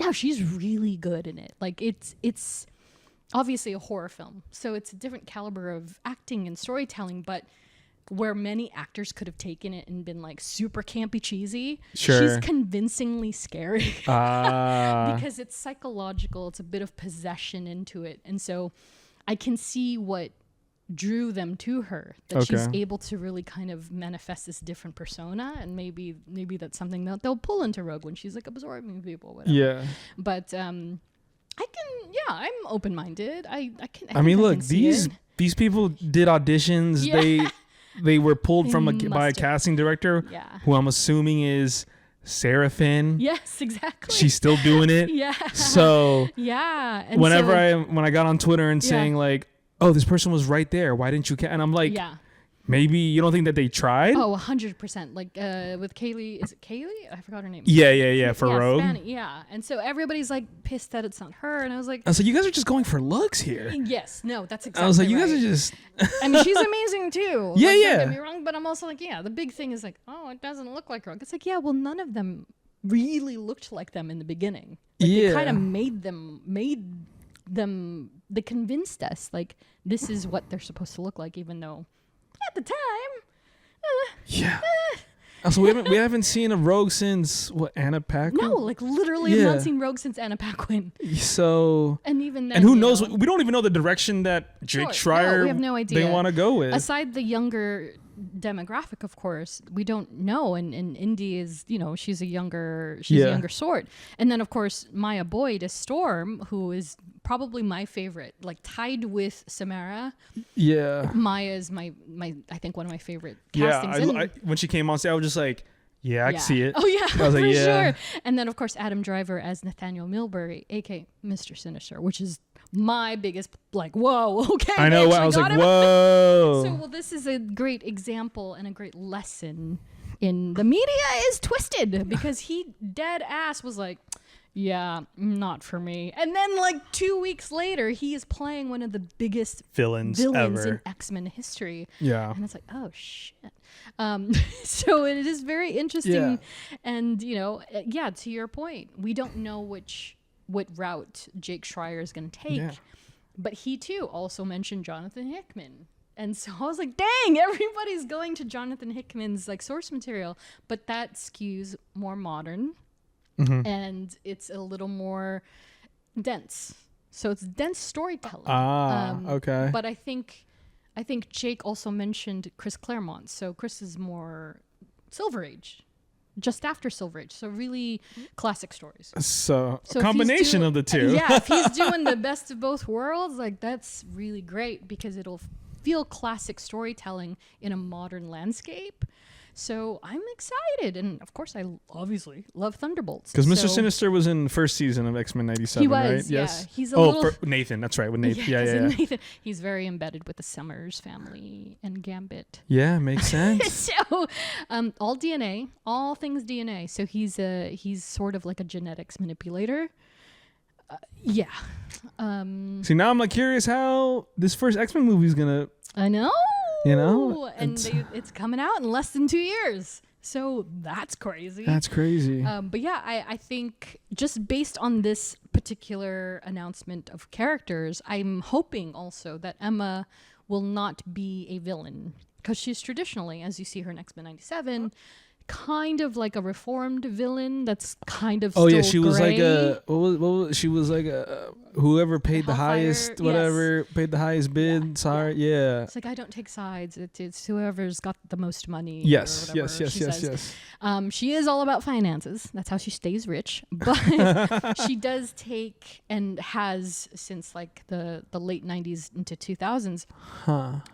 no, she's really good in it. Like, it's obviously a horror film. So it's a different caliber of acting and storytelling, but where many actors could have taken it and been like super campy cheesy, she's convincingly scary. Because it's psychological. It's a bit of possession into it. And so I can see what drew them to her, that she's able to really kind of manifest this different persona, and maybe that's something that they'll pull into Rogue when she's like absorbing people, whatever. Yeah. But I'm open-minded. I mean, look, these people did auditions. Yeah. They were pulled by a casting director, who I'm assuming is Sarah Finn. Yes, exactly. She's still doing it. Yeah. So yeah. And when I got on Twitter and saying like, oh, this person was right there, why didn't you and I'm like, maybe you don't think that they tried? Oh, 100%. Like with Kaylee, is it Kaylee? I forgot her name. Yeah. For Rogue. Yeah. And so everybody's like pissed that it's not her. And I was like, you guys are just going for looks here. Yes. No, that's exactly I was like, right. you guys are just. I mean, she's amazing too. Yeah. Don't get me wrong, but I'm also like, the big thing is like, oh, it doesn't look like Rogue. It's like, well, none of them really looked like them in the beginning. Like, they kind of made them. They convinced us like this is what they're supposed to look like, even though at the time So we haven't seen a Rogue since Anna Paquin? No, like literally I've not seen Rogue since Anna Paquin. So and even then, and who knows? We don't even know the direction that Jake Schreier we have no idea. They want to go with. Aside the younger demographic, of course, we don't know. And Indy is, she's a younger sort. And then of course Maya Boyd is Storm, who is probably my favorite, like tied with Samara. Yeah. Maya is my I think one of my favorite castings. I when she came on stage, I was just like, I can see it. Oh yeah, I was like, for sure. And then of course Adam Driver as Nathaniel Milbury, aka Mr. Sinister, which is my biggest whoa, okay. I know. I was like, whoa. So this is a great example and a great lesson in the media is twisted, because he dead ass was like, yeah, not for me. And then 2 weeks later, he is playing one of the biggest villains ever in X-Men history. Yeah. And it's like, oh shit. So it is very interesting. And to your point, we don't know what route Jake Schreier is going to take. Yeah. But he too also mentioned Jonathan Hickman. And so I was like, dang, everybody's going to Jonathan Hickman's source material. But that skews more modern. Mm-hmm. And it's a little more dense. So it's dense storytelling. Okay. But I think Jake also mentioned Chris Claremont. So Chris is more Silver Age. Just after Silver Age, so really classic stories. So a combination of the two. Yeah, if he's doing the best of both worlds, that's really great, because it'll feel classic storytelling in a modern landscape. So I'm excited, and of course I obviously love Thunderbolts. Because Mr. Sinister was in the first season of X-Men '97, he was, right? Yes. He's a little... Nathan, that's right, with Nathan. Yeah. Nathan. He's very embedded with the Summers family and Gambit. Yeah, makes sense. So, all DNA, all things DNA. So he's sort of like a genetics manipulator. See, now I'm curious how this first X-Men movie is gonna. I know. And it's coming out in less than 2 years. So that's crazy. That's crazy. But yeah, I think just based on this particular announcement of characters, I'm hoping also that Emma will not be a villain, because she's traditionally, as you see her in X-Men '97, kind of like a reformed villain that's kind of Oh still yeah, she was like gray. a she was like a whoever paid the Hellfire, highest whatever paid the highest bid. Yeah, Sorry, yeah. It's like, I don't take sides. It's whoever's got the most money. Yes, or whatever yes, she yes, says. yes. She is all about finances. That's how she stays rich. But she does take, and has since like the late 90s into 2000s,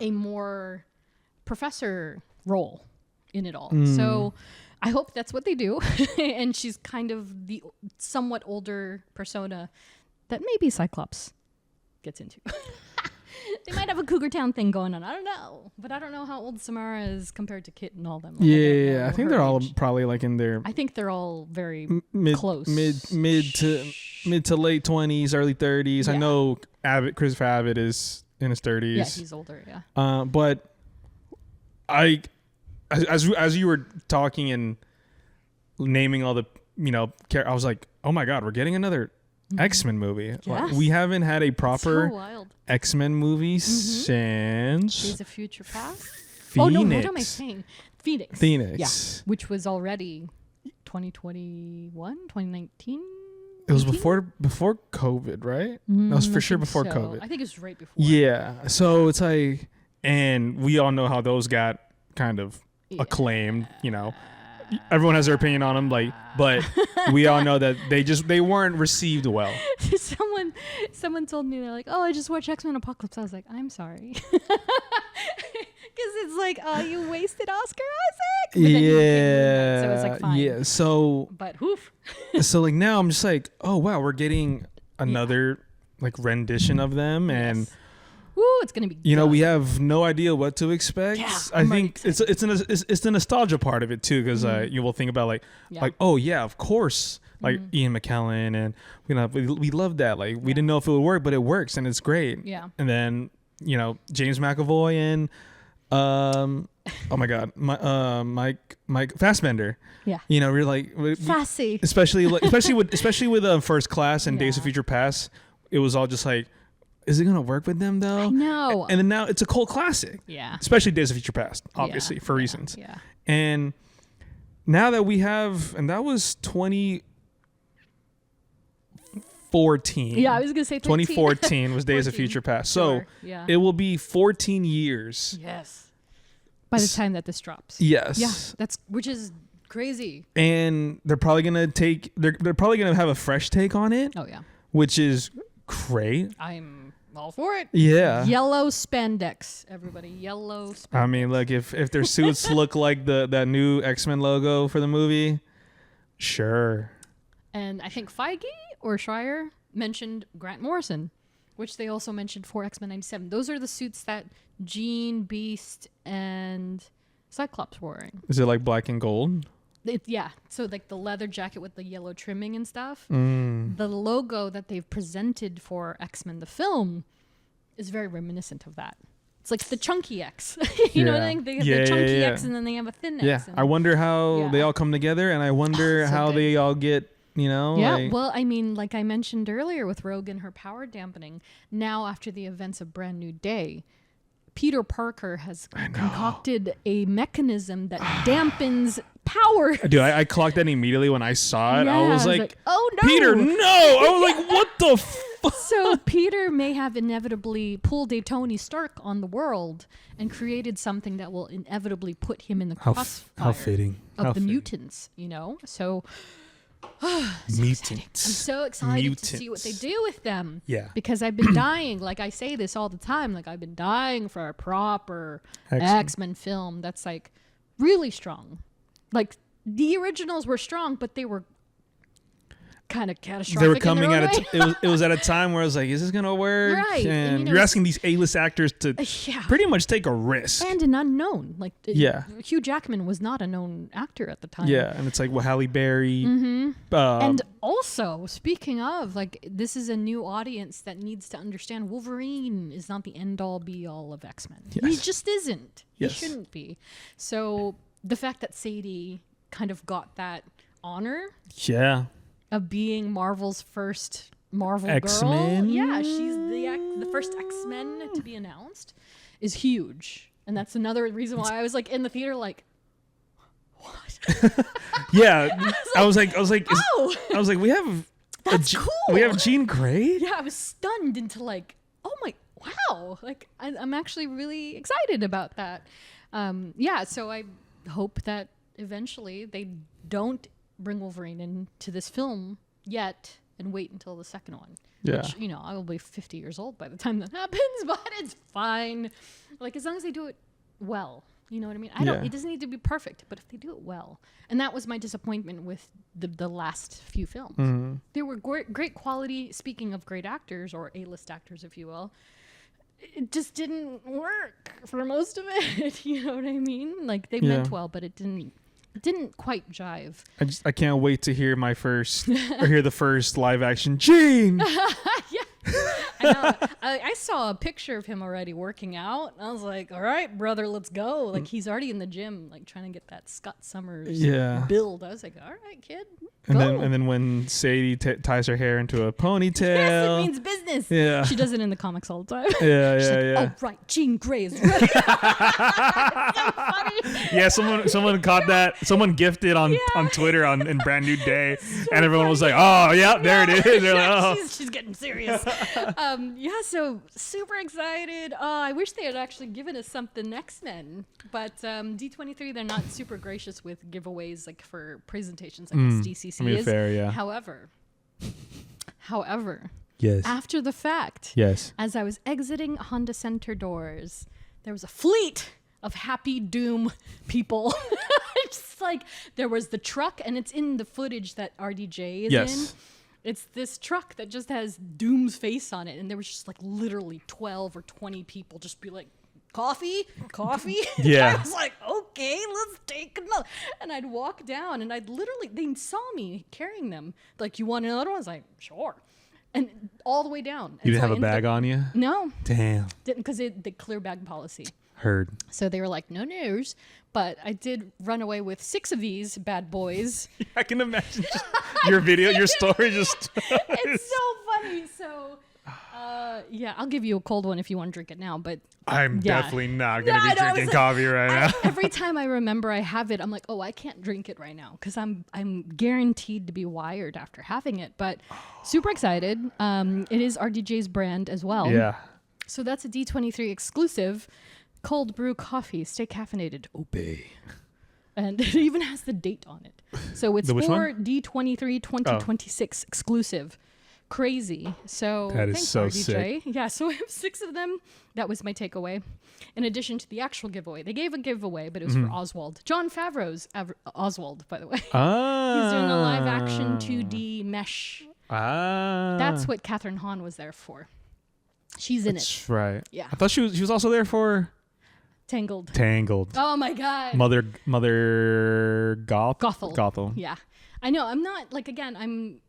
a more professor role in it all. So I hope that's what they do. And she's kind of the somewhat older persona that maybe Cyclops gets into. They might have a Cougar Town thing going on. I don't know. But I don't know how old Samara is compared to Kit and all them. Like, Yeah, I think her they're all age. probably like in their I think they're all very mid close. mid to late 20s, early 30s. I Yeah. know Christopher Abbott is in his 30s. Yeah, he's older, yeah. But as you were talking and naming all the, I was like, oh my God, we're getting another X-Men movie. Like, Yes. we haven't had a proper So wild. X-Men movie since Days of Future Past? Phoenix. Oh, no, what am I saying? Phoenix. Phoenix. Yeah, which was already 2021, 2019? It was 18? before COVID, right? That was for I sure think before so. COVID. I think it was right before. Yeah. So it's like, and we all know how those got kind of acclaimed, Everyone has their opinion on them, but we all know that they weren't received well. Someone told me, they're like, oh, I just watched X-Men Apocalypse. I was like, I'm sorry. Because it's like, oh, you wasted Oscar Isaac. But then he became Moon Knight, so it's like, fine. Yeah. So But whoof. so like now I'm just like, oh wow, we're getting another like rendition of them, and Yes. Woo, it's gonna be. we have no idea what to expect. Yeah, I I'm think already it's the nostalgia part of it too, because you will think about like oh yeah, of course, like Ian McKellen, and we love that. Like we didn't know if it would work, but it works and it's great. Yeah. And then James McAvoy and oh my God, Mike Fassbender. Yeah. We're like Fussy. especially with First Class and Days of Yeah. Future Past, it was all just like, is it gonna work with them though? No. And then now it's a cult classic. Yeah. Especially Days of Future Past, obviously, for reasons. Yeah. And now that we have, and that was 2014. Yeah, I was gonna say 13. 2014 was Days of 14. Future Past. Sure, So yeah. it will be 14 years. Yes. By the time that this drops. Yes. Yeah. Which is crazy. And they're probably gonna they're probably gonna have a fresh take on it, Oh yeah. which is great. I'm all for it. Yeah. Yellow spandex, everybody. Yellow spandex. I mean, look, if their suits look like that new X-Men logo for the movie, sure. And I think Feige or Schreier mentioned Grant Morrison, which they also mentioned for X-Men 97. Those are the suits that Jean, Beast, and Cyclops were wearing. Is it like black and gold? Yeah. So like the leather jacket with the yellow trimming and stuff. Mm. The logo that they've presented for X-Men the film is very reminiscent of that. It's like the chunky X. You know what I mean? They have the chunky X and then they have a thin X. Yeah. And I wonder how Yeah. they all come together, and I wonder so how good. they all get, Yeah, like, well, I mean, like I mentioned earlier with Rogue and her power dampening, now after the events of Brand New Day, Peter Parker has concocted a mechanism that dampens power. dude, I clocked that immediately when I saw it. Yeah, I was like, oh no. Peter, no! I was like, what the fuck? So Peter may have inevitably pulled a Tony Stark on the world and created something that will inevitably put him in the crossfire fitting. of How the fitting. mutants, So Mutants. I'm so excited to see what they do with them. Yeah. Because I've been dying, like I say this all the time, like I've been dying for a proper X-Men film that's like really strong. Like the originals were strong, but they were kind of catastrophic. They were coming in their at own way. it was at a time where I was like, is this gonna work? Right. And And, you're asking these A-list actors to Yeah. pretty much take a risk. And an unknown. Like Yeah. Hugh Jackman was not a known actor at the time. Yeah, and it's like, well, Halle Berry. And also, speaking of, like, this is a new audience that needs to understand Wolverine is not the end-all, be-all of X-Men. He Yes. just isn't. Yes. He shouldn't be. So the fact that Sadie kind of got that honor Yeah. of being Marvel's first Marvel X-Men? girl, yeah, she's the first X-Men to be announced, is huge. And that's another reason why I was like in the theater, like, what? Yeah. I was like, Oh, I was like, we have that's cool. we have Jean Grey. Yeah, I was stunned into like, oh my, wow. Like, I'm actually really excited about that. Yeah, so I hope that eventually they don't bring Wolverine into this film yet and wait until the second one. Yeah. Which, you know, I will be 50 years old by the time that happens, but it's fine. Like, as long as they do it well. You know what I mean? It doesn't need to be perfect, but if they do it well. And that was my disappointment with the last few films. Mm-hmm. They were great quality, speaking of great actors, or A-list actors, if you will. It just didn't work for most of it. You know what I mean? Like, they meant well, but it didn't quite jive. I can't wait to hear the first live action Jean. Yeah. I know. I saw a picture of him already working out. I was like, all right, brother, let's go. Like, he's already in the gym, like, trying to get that Scott Summers build. I was like, all right, kid, go. And then when Sadie ties her hair into a ponytail. Yes, it means business. Yeah. She does it in the comics all the time. Yeah, She's yeah. Oh, right, Jean Grey is ready. So funny. Yeah, someone caught that. Someone gifted on Twitter in Brand New Day, and everyone was like, "Oh, yeah, there it is." They're like, "Oh, she's getting serious." Yeah, so super excited. I wish they had actually given us something X-Men, but D23, they're not super gracious with giveaways like for presentations like DCC I mean, is. fair, yeah. However, Yes. after the fact, Yes. as I was exiting Honda Center doors, there was a fleet of Happy Doom people. Just like, there was the truck, and it's in the footage that RDJ is in. It's this truck that just has Doom's face on it, and there was just like literally 12 or 20 people just be like, coffee. Yeah. I was like, okay, let's take another. And I'd walk down, and they saw me carrying them. Like, you want another one? I was like, sure. And all the way down. You didn't have a bag on you? No. Damn. Didn't, because the clear bag policy. Heard. So they were like, no news. But I did run away with 6 of these bad boys. I can imagine just your video, your story just. It's so funny. So, yeah, I'll give you a cold one if you want to drink it now. But I'm definitely not going to be drinking coffee right now. Every time I remember I have it, I'm like, oh, I can't drink it right now because I'm guaranteed to be wired after having it. But super excited. It is RDJ's brand as well. Yeah. So that's a D23 exclusive. Cold brew coffee, stay caffeinated, obey. And it even has the date on it. So it's for D23 2026 exclusive. Crazy. So that is thanks, so RDJ. sick. Yeah, so I have 6 of them. That was my takeaway. In addition to the actual giveaway. They gave a giveaway, but it was for Oswald. Jon Favreau's Oswald, by the way. Ah. He's doing a live action 2D mesh. Ah. That's what Catherine Hahn was there for. She's in it. That's right. Yeah. I thought she was also there for Tangled. Oh my God. Mother Gothel. Gothel. Yeah. I know. I'm not, like, again,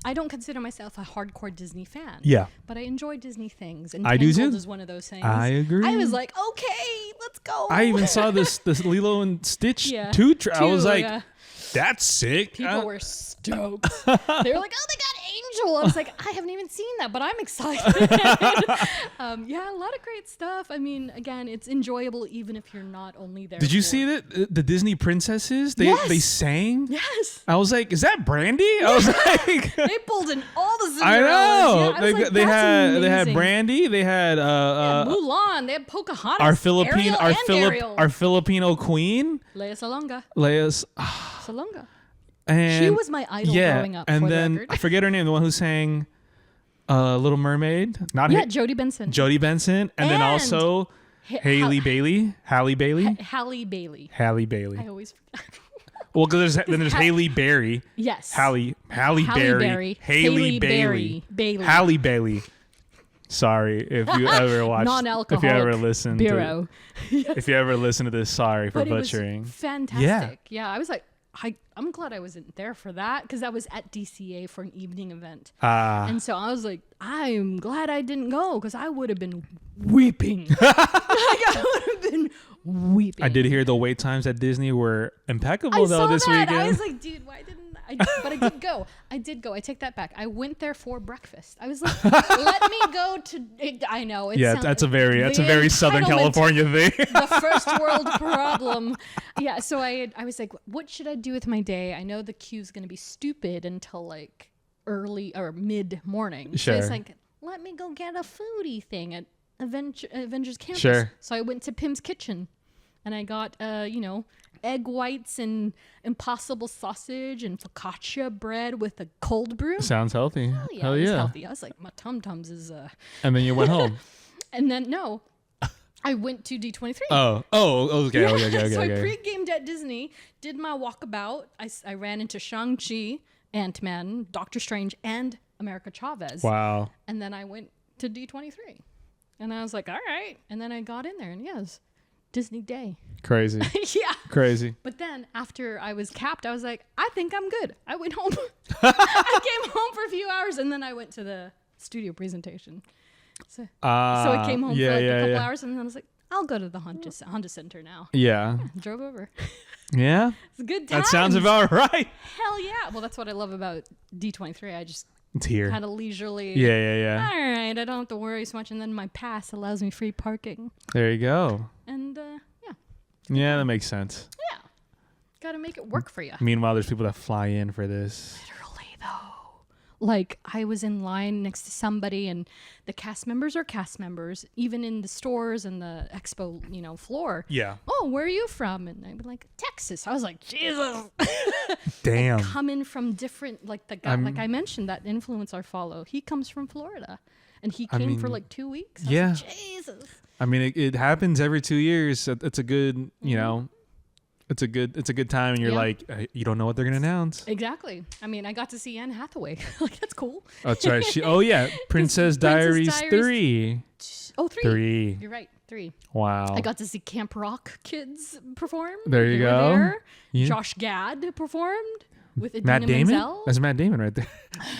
I don't consider myself a hardcore Disney fan. Yeah. But I enjoy Disney things. And I do Tangled too. is one of those things. I agree. I was like, okay, let's go. I even saw this Lilo and Stitch 2. I was like, that's sick. People were stoked. They were like, oh, they got Angel. I was like, I haven't even seen that, but I'm excited. Yeah, a lot of great stuff. I mean, again, it's enjoyable even if you're not only there. Did you see that the Disney princesses? They sang. Yes. I was like, is that Brandy? I was like, they pulled in all the Cinderellas. I know. Yeah, I was like, they had amazing. Brandy. They had Mulan. They had Pocahontas. our Filipino queen, Lea Salonga. Salonga. And she was my idol growing up. And for then the record. I forget her name, the one who sang Little Mermaid. Jodie Benson. Jodie Benson, and then also Halle Bailey. Halle Bailey. I always forget. Well, because there's Halle Berry. Yes. Halle Berry. Halle Bailey. Halle Bailey. Sorry if you ever watched. Non-alcoholic. If you ever listened. Bero. If you ever listen to this, sorry for butchering. It was fantastic. Yeah, I was like, I'm glad I wasn't there for that because I was at DCA for an evening event. And so I was like, I'm glad I didn't go because I would have been weeping. I would have been weeping. I did hear the wait times at Disney were impeccable this weekend. I was like, dude, why didn't but I did go. I take that back. I went there for breakfast. I was like, let me go to. I know. That's a very Southern California thing. The first world problem. Yeah. So I was like, what should I do with my day? I know the queue's going to be stupid until like early or mid morning. Sure. So it's like, let me go get a foodie thing at Avengers Campus. Sure. So I went to Pim's Kitchen. And I got, egg whites and impossible sausage and focaccia bread with a cold brew. Sounds healthy. Hell yeah. It was healthy. I was like, my tum-tums is... And then you went home. And then, no, I went to D23. Okay. Yeah. So I pre-gamed at Disney, did my walkabout. I ran into Shang-Chi, Ant-Man, Doctor Strange, and America Chavez. Wow. And then I went to D23. And I was like, all right. And then I got in there, and yes. Disney Day. Crazy. Yeah. Crazy. But then after I was capped, I was like, I think I'm good. I went home. I came home for a few hours and then I went to the studio presentation. So I came home for like a couple hours and then I was like, I'll go to the Honda Center now. Yeah. Drove over. Yeah. It's a good time. That sounds about right. Hell yeah. Well, that's what I love about D23. I just it's here. had a leisurely. Yeah. All right. I don't have to worry so much. And then my pass allows me free parking. There you go. And yeah, that makes sense. Yeah. Got to make it work for you. Meanwhile, there's people that fly in for this. Literally, though. Like, I was in line next to somebody, and the cast members are cast members, even in the stores and the expo, floor. Yeah. Oh, where are you from? And I'd be like, Texas. I was like, Jesus. Damn. Like, coming from different, like the guy, like I mentioned, that influencer I follow, he comes from Florida. And he came for like 2 weeks. I was like, Jesus. I mean, it happens every 2 years. It's a good, it's a good time, and you're like, you don't know what they're gonna announce. Exactly. I mean, I got to see Anne Hathaway. Like, that's cool. That's right. Princess Diaries 3. Oh, 3. 3. You're right. 3. Wow. I got to see Camp Rock kids perform. There you go. There. Yeah. Josh Gad performed with Matt Idina Damon. Menzel. That's Matt Damon right there.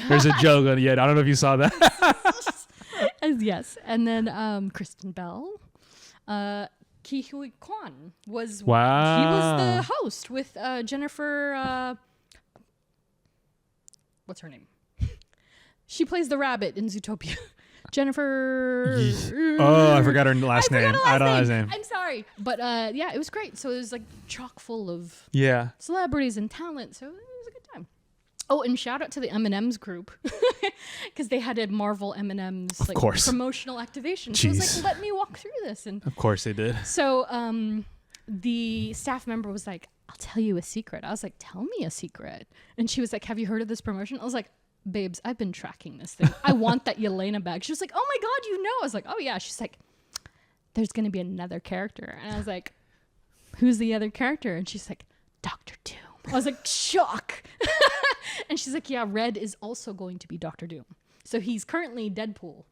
There's a joke on it. Yeah, I don't know if you saw that. Yes. And then Kristen Bell. Ki Hui Kwan was he was the host with Jennifer what's her name? She plays the rabbit in Zootopia. Jennifer I forgot her last name. I don't know his name. I'm sorry. But it was great. So it was like chock full of celebrities and talent. So it was a good time. Oh, and shout out to the M&M's group because they had a Marvel M&M's promotional activation. So I was like, let me walk through this. And of course they did. So the staff member was like, I'll tell you a secret. I was like, tell me a secret. And she was like, have you heard of this promotion? I was like, babes, I've been tracking this thing. I want that Yelena bag. She was like, oh my God, you know. I was like, oh yeah. She's like, there's going to be another character. And I was like, who's the other character? And she's like, Dr. Doom. I was like, shock. And she's like, yeah, Red is also going to be Dr. Doom. So he's currently Deadpool.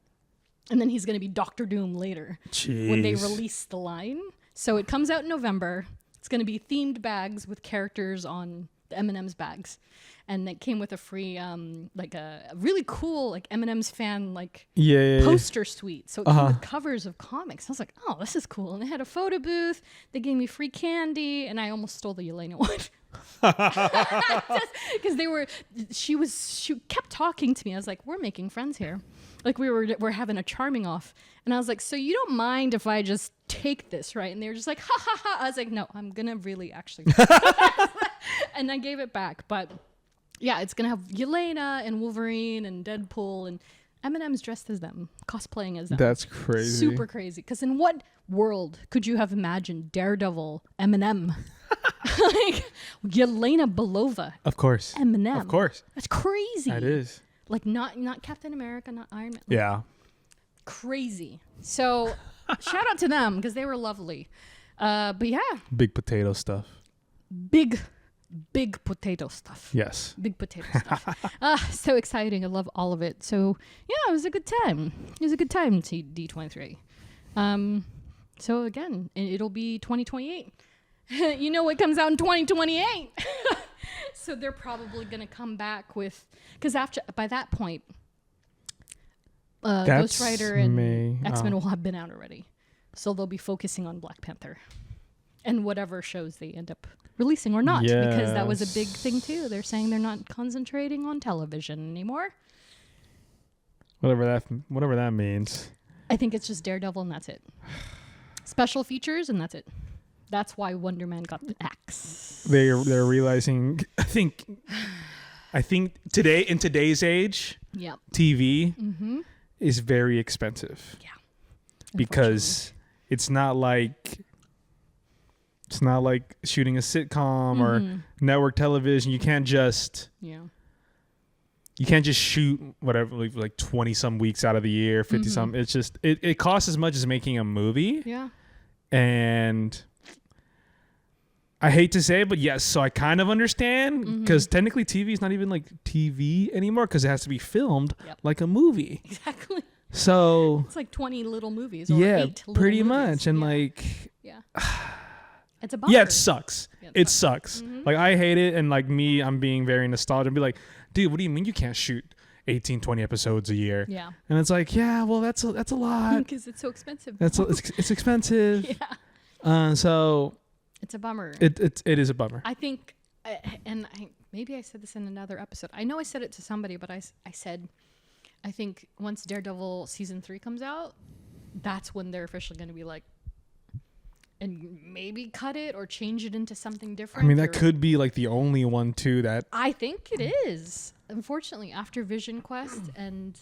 And then he's going to be Dr. Doom later when they release the line. So it comes out in November. It's going to be themed bags with characters on the M&M's bags. And it came with a free, like a really cool, like M&M's fan, like poster suite. So it came with covers of comics. I was like, oh, this is cool. And they had a photo booth. They gave me free candy. And I almost stole the Yelena one. Because she kept talking to me. I was like, we're making friends here. Like we're having a charming off. And I was like, so you don't mind if I just take this, right? And they were just like, ha ha ha. I was like, no, I'm going to really actually. And I gave it back. But yeah, it's going to have Yelena and Wolverine and Deadpool and M&M's dressed as them, cosplaying as them. That's crazy. Super crazy. Because in what world could you have imagined Daredevil, M&M? Like Yelena Belova. Of course. M&M. Of course. That's crazy. That is. Like not Captain America, not Iron Man. Yeah. Crazy. So shout out to them because they were lovely. But yeah. Big potato stuff. Big potato stuff. Yes. Big potato stuff. So exciting. I love all of it. So yeah, it was a good time. It was a good time to D23. So again, it'll be 2028. You know what comes out in 2028. So they're probably going to come back with, because by that point, Ghost Rider and X-Men will have been out already. So they'll be focusing on Black Panther. And whatever shows they end up releasing or not, because that was a big thing too. They're saying they're not concentrating on television anymore. Whatever that means. I think it's just Daredevil and that's it. Special features and that's it. That's why Wonder Man got the axe. They're realizing. I think today in today's age, TV is very expensive. Yeah, because it's not like shooting a sitcom or network television. You can't just shoot whatever like 20 some weeks out of the year, 50 some. It's just it costs as much as making a movie. Yeah, and I hate to say it, but yes, so I kind of understand because technically TV is not even like TV anymore because it has to be filmed like a movie. Exactly. So it's like 20 little movies. Or 8 little pretty movies. much. And it's a bummer. Yeah, it sucks. It sucks. Like I hate it. And like me, I'm being very nostalgic and be like, dude, what do you mean you can't shoot 18, 20 episodes a year? Yeah. And it's like, yeah, well, that's a lot. Because it's so expensive. It's expensive. So it's a bummer. It is a bummer. I think, maybe I said this in another episode. I know I said it to somebody, but I said, I think once Daredevil season 3 comes out, that's when they're officially going to be like, and maybe cut it or change it into something different. I mean, that could be like the only one too that I think it is. Unfortunately, after Vision Quest and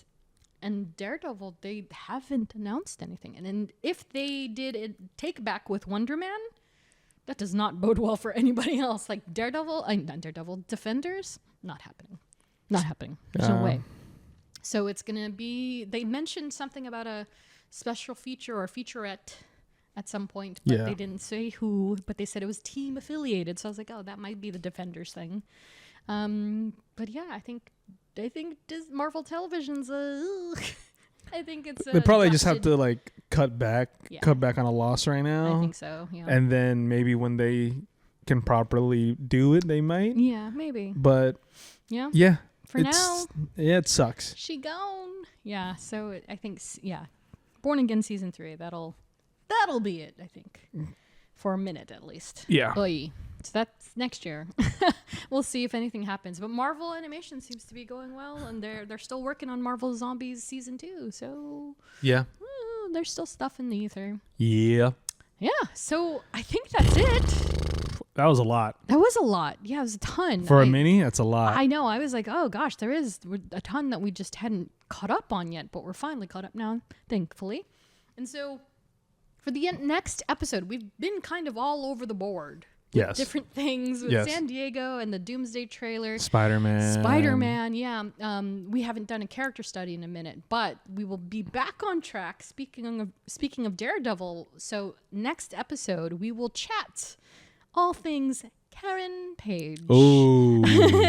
Daredevil, they haven't announced anything. And then if they did a take back with Wonder Man, that does not bode well for anybody else. Like not Daredevil, Defenders, not happening. Not happening. There's no way. So it's going to be, they mentioned something about a special feature or featurette at some point, but they didn't say who, but they said it was team affiliated. So I was like, oh, that might be the Defenders thing. But yeah, I think Marvel Television's I think it's they probably just have to like cut back on a loss right now. I think so. Yeah. And then maybe when they can properly do it, they might. Yeah, maybe. But yeah. For now, it sucks. She gone. Yeah. So I think Born Again season 3. That'll be it. I think for a minute at least. Yeah. Oy. So that's next year. We'll see if anything happens. But Marvel Animation seems to be going well, and they're still working on Marvel Zombies season 2. So there's still stuff in the ether. Yeah. Yeah. So I think that's it. That was a lot. That was a lot. Yeah, it was a ton. For a mini, that's a lot. I know. I was like, oh gosh, there is a ton that we just hadn't caught up on yet, but we're finally caught up now, thankfully. And so for the next episode, we've been kind of all over the board. Yes. Different things with San Diego and the Doomsday trailer. Spider-Man, yeah. We haven't done a character study in a minute, but we will be back on track. Speaking of Daredevil, so next episode we will chat all things Karen Page. Oh,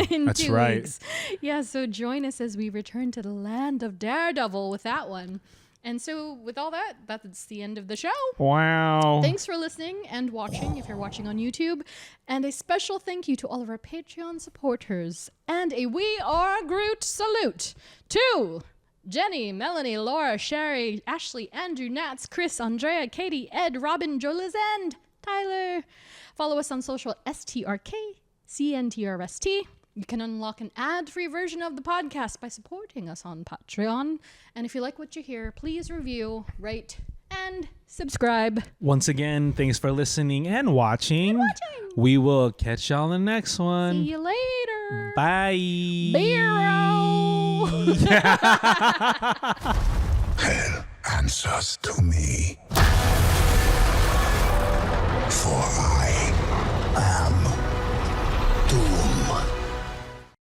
that's 2 right. weeks. Yeah, so join us as we return to the land of Daredevil with that one. And so with all that, that's the end of the show. Wow. Thanks for listening and watching if you're watching on YouTube. And a special thank you to all of our Patreon supporters. And a We Are Groot salute to Jenny, Melanie, Laura, Sherry, Ashley, Andrew, Nats, Chris, Andrea, Katie, Ed, Robin, Jolis, and Tyler. Follow us on social STRKCNTRST. You can unlock an ad-free version of the podcast by supporting us on Patreon. And if you like what you hear, please review, rate, and subscribe. Once again, thanks for listening and watching. We will catch y'all in the next one. See you later. Bye. Bero. Hell answers to me.